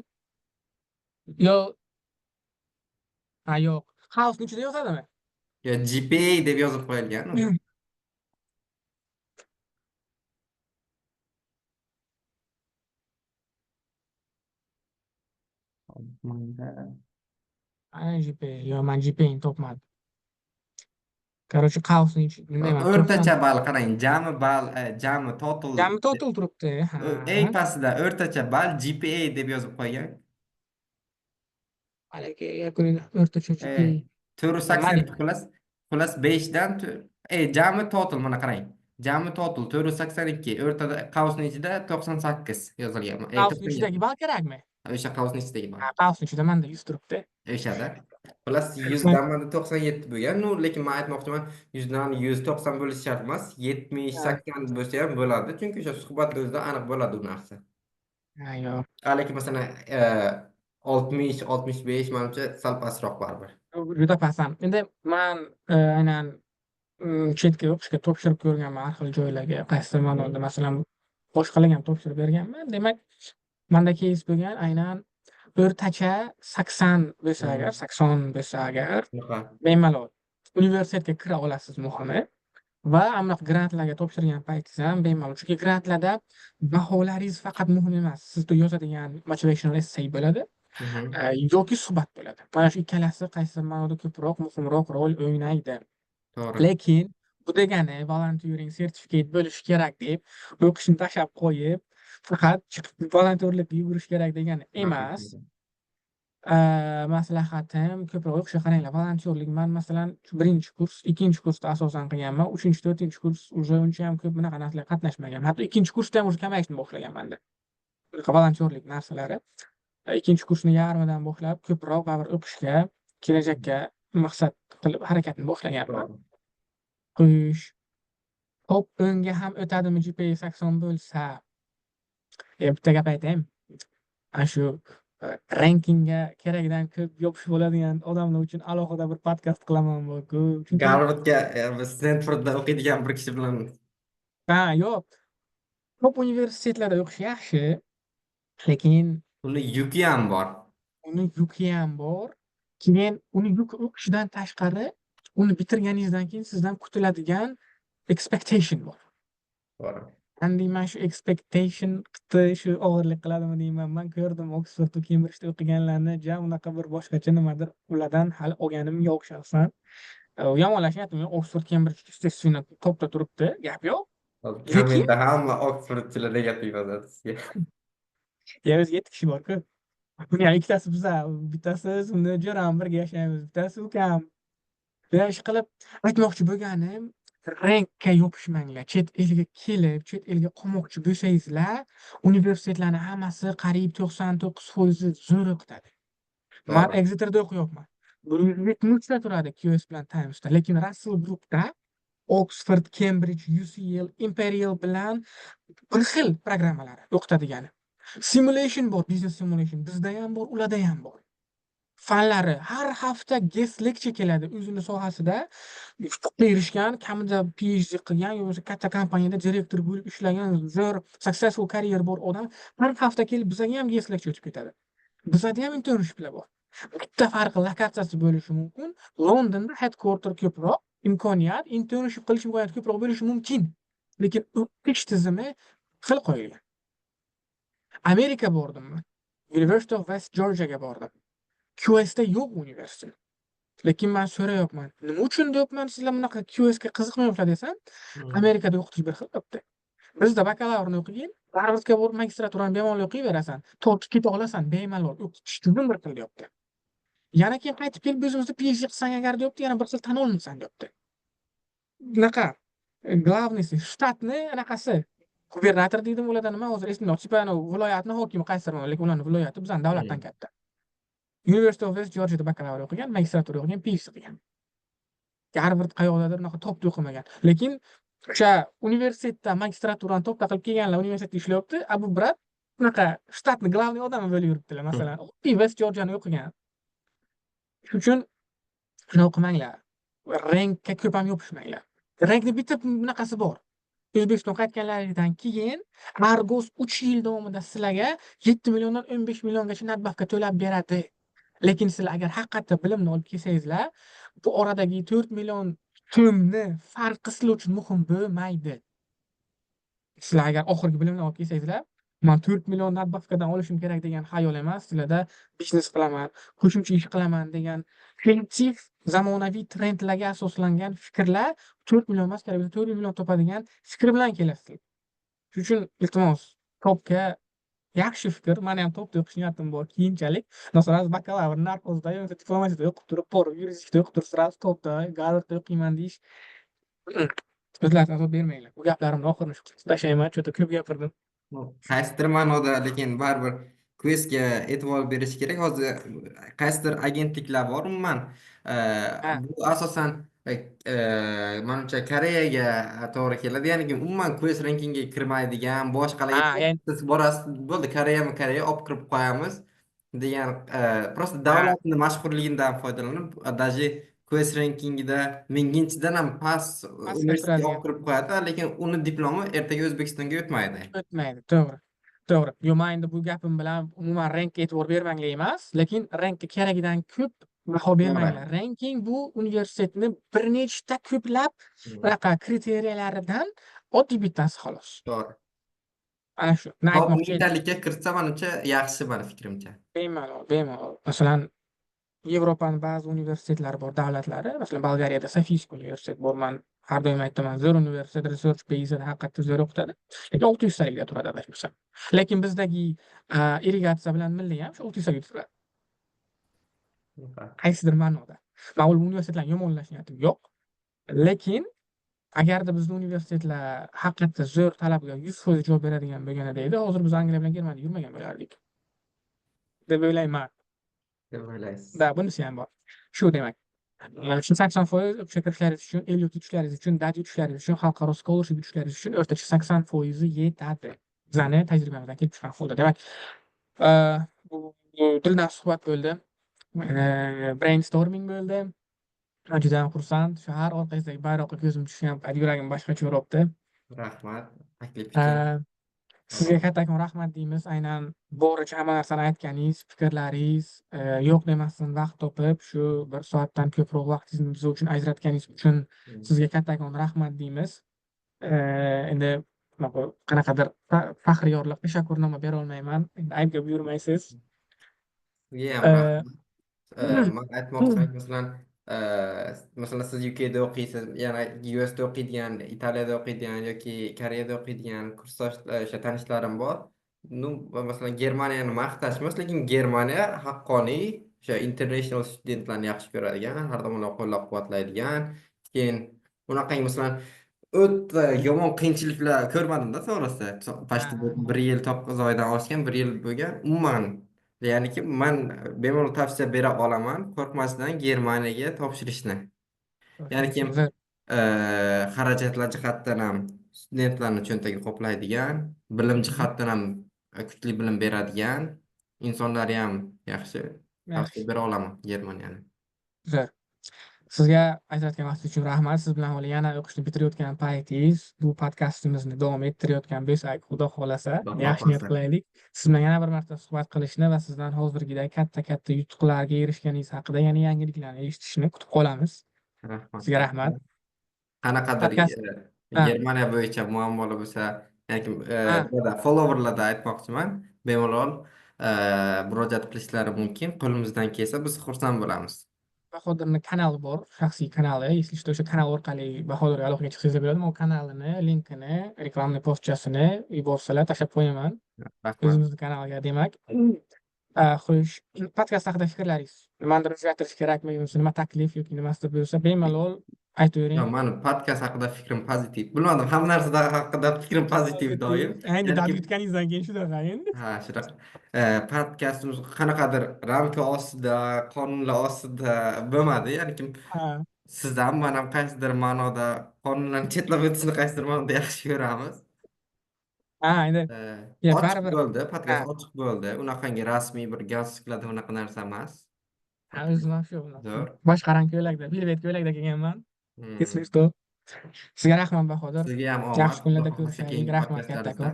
Yo, yo'q. House ichida yozadimi? Yo, GPA deb yozib qo'yilgan u. Ana GPA. Yo, men GPA'ni topmadim. Короче, House nima emas, 90. O'rtacha ball qarang, jami total Jami total turibdi. Ha. eng pastida o'rtacha ball GPA deb yozib qo'ygan. Malaka yakuniy o'rtacha GPA. 480 xullas 5 dan jami total mana qarang. Jami total 482, o'rtada qavsning ichida 98 yozilgan. House 47. ichidagi ball kerakmi? O'sha qavsning ichidagi ball. House ichida menda 100 turibdi. O'shada. Xullas 100 dan mana 97 bo'lgan. Nu, lekin men aytmoqchiman, 100 dan 190 bo'lishi shart emas. 70, 80 bo'lsa ham bo'ladi. Chunki o'sha suhbatda o'zida aniq bo'ladi u narsa. Yo'q. Lekin masalan 60, 65 menimcha sal pastroq baribir. Juda pasam. Endi men aynan chetga o'qishga topshirib ko'rganman har xil joylarga. Qaysidir ma'noda masalan boshqalarga ham topshirib berganman. Demak, menda keys bo'lgan aynan o'rtacha 80 bo'lsa agar, 80 bo'lsa agar Shunaqa. bemalol universitetga kira olasiz muhimi. Va anaqa grantlarga topshirgan paytingiz ham bemalol. Chunki grantlarda baholaringiz faqat muhim emas. Siz yozadigan motivational essay bo'ladi. Mhm. yoki suhbat bo'ladi. Mana shu ikkalasi qaysi ma'noda ko'proq muhimroq rol o'ynaydi. To'g'ri. Lekin bu degani volunteering sertifikat bo'lishi kerak deb o'qishni tashlab qo'yib faqat chiqib volontyorlikka yugurish kerak degani emas. Maslahatim ko'proq o'qishga qaranglar. Volontyorlik man masalan birinchi kurs, ikkinchi kursda asosan qilganman. Uchinchi, to'rtinchi kurs уже uncha ham ko'p bunaqa narsalarga qatnashmaganman. Hatto ikkinchi kursda ham уже kamayishni boshlaganman-da. Bunaqa volontyorlik narsalari. Ikkinchi kursni yarmidan boshlab ko'proq baribir o'qishga, kelajakka maqsad qilib harakatni boshlaganman. Xo'sh, top 10 ga ham o'tadimi GPA 80 bo'lsa? Bitta gap aytaymi? Ana shu rankingga kerakdan ko'p yopishib bo'ladigan odamlar uchun alohida bir podkast qilaman bu. Chunki Garvardga Stanfordda o'qiydigan bir kishi bilan yo'q. Top universitetlarda o'qish yaxshi, lekin uni yuki ham bor. uni yuki ham bor. Keyin uni yuki o'qishidan tashqari, uni bitirganingizdan keyin sizdan kutiladigan expectation bor. To'g'ri. Endi men shu expectation shu og'irlik qiladimi deyman. Men ko'rdim Oxford va Cambridge'da o'qiganlarni, unaqa bir boshqacha nimadir ulardan hali olganim yo'q shaxsan. Yomonlashyapti. Oxford, Cambridge естественно topda turibdi, gap yo'q. Lekin Kommentda hamma Oxfordchilar negativ yozadi sizga. o'zi 7 kishi bor-ku. Buning ikkitasi biza, bittasi uni jo'ram birga yashaymiz, bittasi ukam. Ish qilib aytmoqchi bo'lganim, rankka yopishmanglar. Chet elga kelib, chet elga qolmoqchi bo'lsangizlar, universitetlarning hammasi qariyb 99% zo'r o'qitadi. Men To'g'ri. Exeterda o'qiyapman. 170 ta turadi QS bilan Timesda, lekin Russell Brookda Oxford, Cambridge, UCL, Imperial bilan bir xil programmalar o'qitadigani. Simulation bor, business simulation. Bizda ham bor, ularda ham bor. Fanlari har hafta guest lecture keladi o'zini sohasida yutuqqa erishgan, kamida PhD qilgan yoki katta kompaniyada direktor bo'lib ishlagan zo'r successful career bor odam har hafta kelib bizga ham guest lecture o'tib ketadi. Bizda ham internshiplar bor. Bitta farqi lokatsiyasi bo'lishi mumkin. Londonda headquarter ko'proq, imkoniyat, internship qilish imkoniyati ko'proq bo'lishi mumkin. Lekin o'qish tizimi xil qo'yilgan. Amerika bordim men. University of West Georgiaga bordim. QSda yo'q universitet. Lekin men so'rayapman, nima uchun deyapman, sizlar bunaqa QSga qiziqmayapsizlar desam, Amerikada o'qitish bir xil debdi. Bizda bakalavrni o'qigin, Harvardga borib magistraturani bemalol o'qiyverasan, to'g'ri keta olasan, bemalol o'qitish tizimi bir xil deyapti. Yana keyin qaytib kelib o'zimizda PhD qilsang agar deyapti, yana bir xil tan olinsan deyapti. Bunaqa glavnisi shtatni anaqasi gubernator deydim ulardan nima hozir esimda yo'q. Viloyatni hokimi qaysidir, lekin ularning viloyati bizdan davlatdan katta. University of West Georgia'da bakalavr o'qigan, magistratura o'qigan, PhD qilgan. Harvard qayoqdadir unaqa topda o'qimagan. Lekin o'sha universitetda magistraturani topda qilib kelganlar universitetda ishlayapti. Bu brat unaqa shtatni glavniy odami bo'lib yuribdilar, masalan. West Georgia'ni o'qigan. Shuning uchun shuni o'qimanglar. Rankka ko'p ham yopishmanglar. Rankni bitta bunaqasi bor. O'zbekistonga qaytganlaringizdan keyin Argos 3 yil davomida sizlarga 7 milliondan 15 milliongacha nadbavka to'lab beradi. Lekin sizlar agar haqiqatda bilimni olib kelsangizlar, bu oradagi 4 million so'mni farqi sizlar uchun muhim bo'lmaydi. Sizlar agar oxirgi bilimni olib kelsangizlar, men 4 million nadbavkadan olishim kerak degan xayol emas, sizlarda biznes qilaman, qo'shimcha ish qilaman degan kreativ, zamonaviy trendlarga asoslangan fikrlar 4 million emas, kerak bo'lsa 4 million topadigan fikr bilan kelasizlar. Shuning uchun iltimos, topga yaxshi fikr, meni ham topda o'qish niyatim bor keyinchalik. Masalan, bakalavr narxozda yoki diplomatiyada o'qib turib, borib yuristikda o'qib turib, sразу topda Garvardda o'qiyman deyish o'zlariga azob bermanglar. Bu gaplarimni oxirini shu tashlayman, juda ko'p gapirdim. Qaysidir ma'noda lekin baribir questga e'tibor berish kerak. Hozir qaysidir agentliklar bor umuman. Ha, Bu asosan manimcha Koreyaga to'g'ri keladi. Ya'ni umuman quest rankingga kirmaydigan boshqalarga ya'ni siz borasiz, bo'ldi Koreya olib kirib qo'yamiz degan просто ha, davlatni mashhurligidan foydalanib даже quest rankingida minginchidan ham past pastda universitetga olib turadigan kirib qo'yadi, lekin uni diplomi ertaga O'zbekistonga o'tmaydi. o'tmaydi, to'g'ri. To'g'ri. Yo, men endi bu gapim bilan umuman rankka e'tibor bermanglar emas, lekin rankka keragidan ko'p baho bermanglar. Ranking bu universitetni bir nechta ko'plab bunaqa kriteriyalardan oddiy bittasi xolos. To'g'ri. ana shuni Top aytmoqchi edim. mingtalikka kirsa manimcha yaxshi, mani fikrimcha. Bemalol. Masalan, Yevropaning ba'zi universitetlari bor, davlatlari, masalan, Bolgariyada Sofiyskiy universitet bor. Men har doim aytaman, zo'r universitet, research based haqiqatda zo'r o'qitadi. Lekin 600 talikda turadi adashmasam. Lekin bizdagi irrigatsiya bilan milliy ham shu 600 talikda turadi. Qaysidir ma'noda. Men u universitetlarni yomonlash niyatim yo'q. Lekin agarda bizning universitetlar haqiqatda zo'r talabga 100% javob beradigan bo'lganida edi, hozir biz Angliya bilan Germaniyada yurmagan bo'lardik deb o'ylayman. Deb o'ylaysiz. Da, bunisi ham bor. Shu demak. Shu 80% o'qishga kirishlaringiz uchun, el yurt yutishlaringiz uchun, dad yutishlaringiz uchun, xalqaro scholarship yutishlaringiz uchun o'rtacha 80% yetadi. Bizani tajribamizdan kelib chiqqan holda. Demak, bu dildan suhbat bo'ldi. Brainstorming bo'ldi. Men juda ham xursand. Shu har orqangizdagi bayroqqa ko'zim tushgan payt yuragim boshqacha uribdi. Rahmat taklif uchun. Sizga kattakon rahmat deymiz. Aynan boricha hamma narsani aytganingiz, fikrlaringiz, yo'q demasdan vaqt topib, shu 1 soatdan ko'proq vaqtingizni biz uchun ajratganingiz uchun sizga kattakon rahmat deymiz. Endi qanaqadir faxriyorlik, tashakkurnoma bera olmayman. Endi aybga buyurmaysiz. Sizga ham rahmat. Men aytmoqchiman, masalan siz UKda o'qiysiz, yana USda o'qiydigan, Italiyada o'qiydigan yoki Koreyada o'qiydigan kursdoshlar, o'sha tanishlarim bor. Masalan Germaniyani maqtashmas, lekin Germaniya haqqoniy o'sha international studentlarni yaxshi ko'radigan, har tomonlama qo'llab-quvvatlaydigan. Keyin bunaqangi masalan o'ta yomon qiyinchiliklar ko'rmadim-da, to'g'risi. Почти 1 yil 9 oydan oshgan, 1 yil bo'lgan. Umuman, ya'niki men bemalol tavsiya bera olaman, qo'rqmasdan Germaniyaga topshirishni. Ya'niki xarajatlar jihatdan ham studentlarni cho'ntagi qoplaydigan, bilim jihatdan ham kuchli bilim beradigan, insonlari ham yaxshi. Tavsiya bera olaman Germaniyani. Zo'r. Sizga ajratgan vaqt uchun rahmat. Siz bilan hali yana o'qishni bitirayotgan paytingiz, bu podkastimizni davom ettirayotgan bo'lsak, Xudo xolasa, yaxshi niyat qilaylik. Siz bilan yana bir marta suhbat qilishni va sizdan hozirgidek katta yutuqlarga erishganingiz haqida, yana yangiliklarni eshitishni kutib qolamiz. Rahmat. Sizga rahmat. Qanaqadir Germaniya bo'yicha muammolar bo'lsa, yoki followerlarda aytmoqchiman, bemalol murojaat qilishlari mumkin. Qo'limizdan kelsa biz xursand bo'lamiz. Bahodirning kanali bor, shaxsiy kanali. Если что, o'sha kanal orqali Bahodirga aloqaga chiqsangiz bo'ladi. Men kanalini, linkini, reklamni postchasini yuborsalar tashlab qo'yaman. Rahmat. O'zimizning kanalga demak. Xo'sh, podkast haqida fikrlaringiz, nimanidir o'zgartirish kerakmi, yoki nima taklif yoki nimasidir bo'lsa, bemalol aytavering. Yo'q, meni podkast haqida fikrim pozitiv. Bilmadim, hamma narsa haqida fikrim pozitiv doim. Endi dad yutganingizdan keyin shunaqa endi. Ha, shunaqa. Podkastimiz qanaqadir ramka ostida, qonunlar ostida bo'lmadi. Ya'ni siz ham, men ham qaysidir ma'noda qonunlarni chetlab o'tishni qaysidir ma'noda yaxshi ko'ramiz. Endi Ochiq baribir bo'ldi, podkast ochiq bo'ldi. Unaqangi rasmiy bir galstuklarda unaqa narsa emas. o'zim ham shu. Zo'r. Boshqa rang ko'ylakda, velvet ko'ylakda kelganman. Если что. Sizga rahmat Bahodir. Sizga ham omad. Yaxshi kunlarda ko'rishaylik. Rahmat kattakon.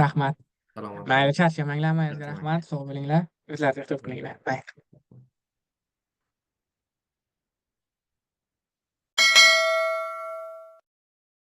Rahmat. Salomat. Mayli, charchamanglar, sizga rahmat. Sog' bo'linglar. O'zlaringizni ehtiyot qilinglar.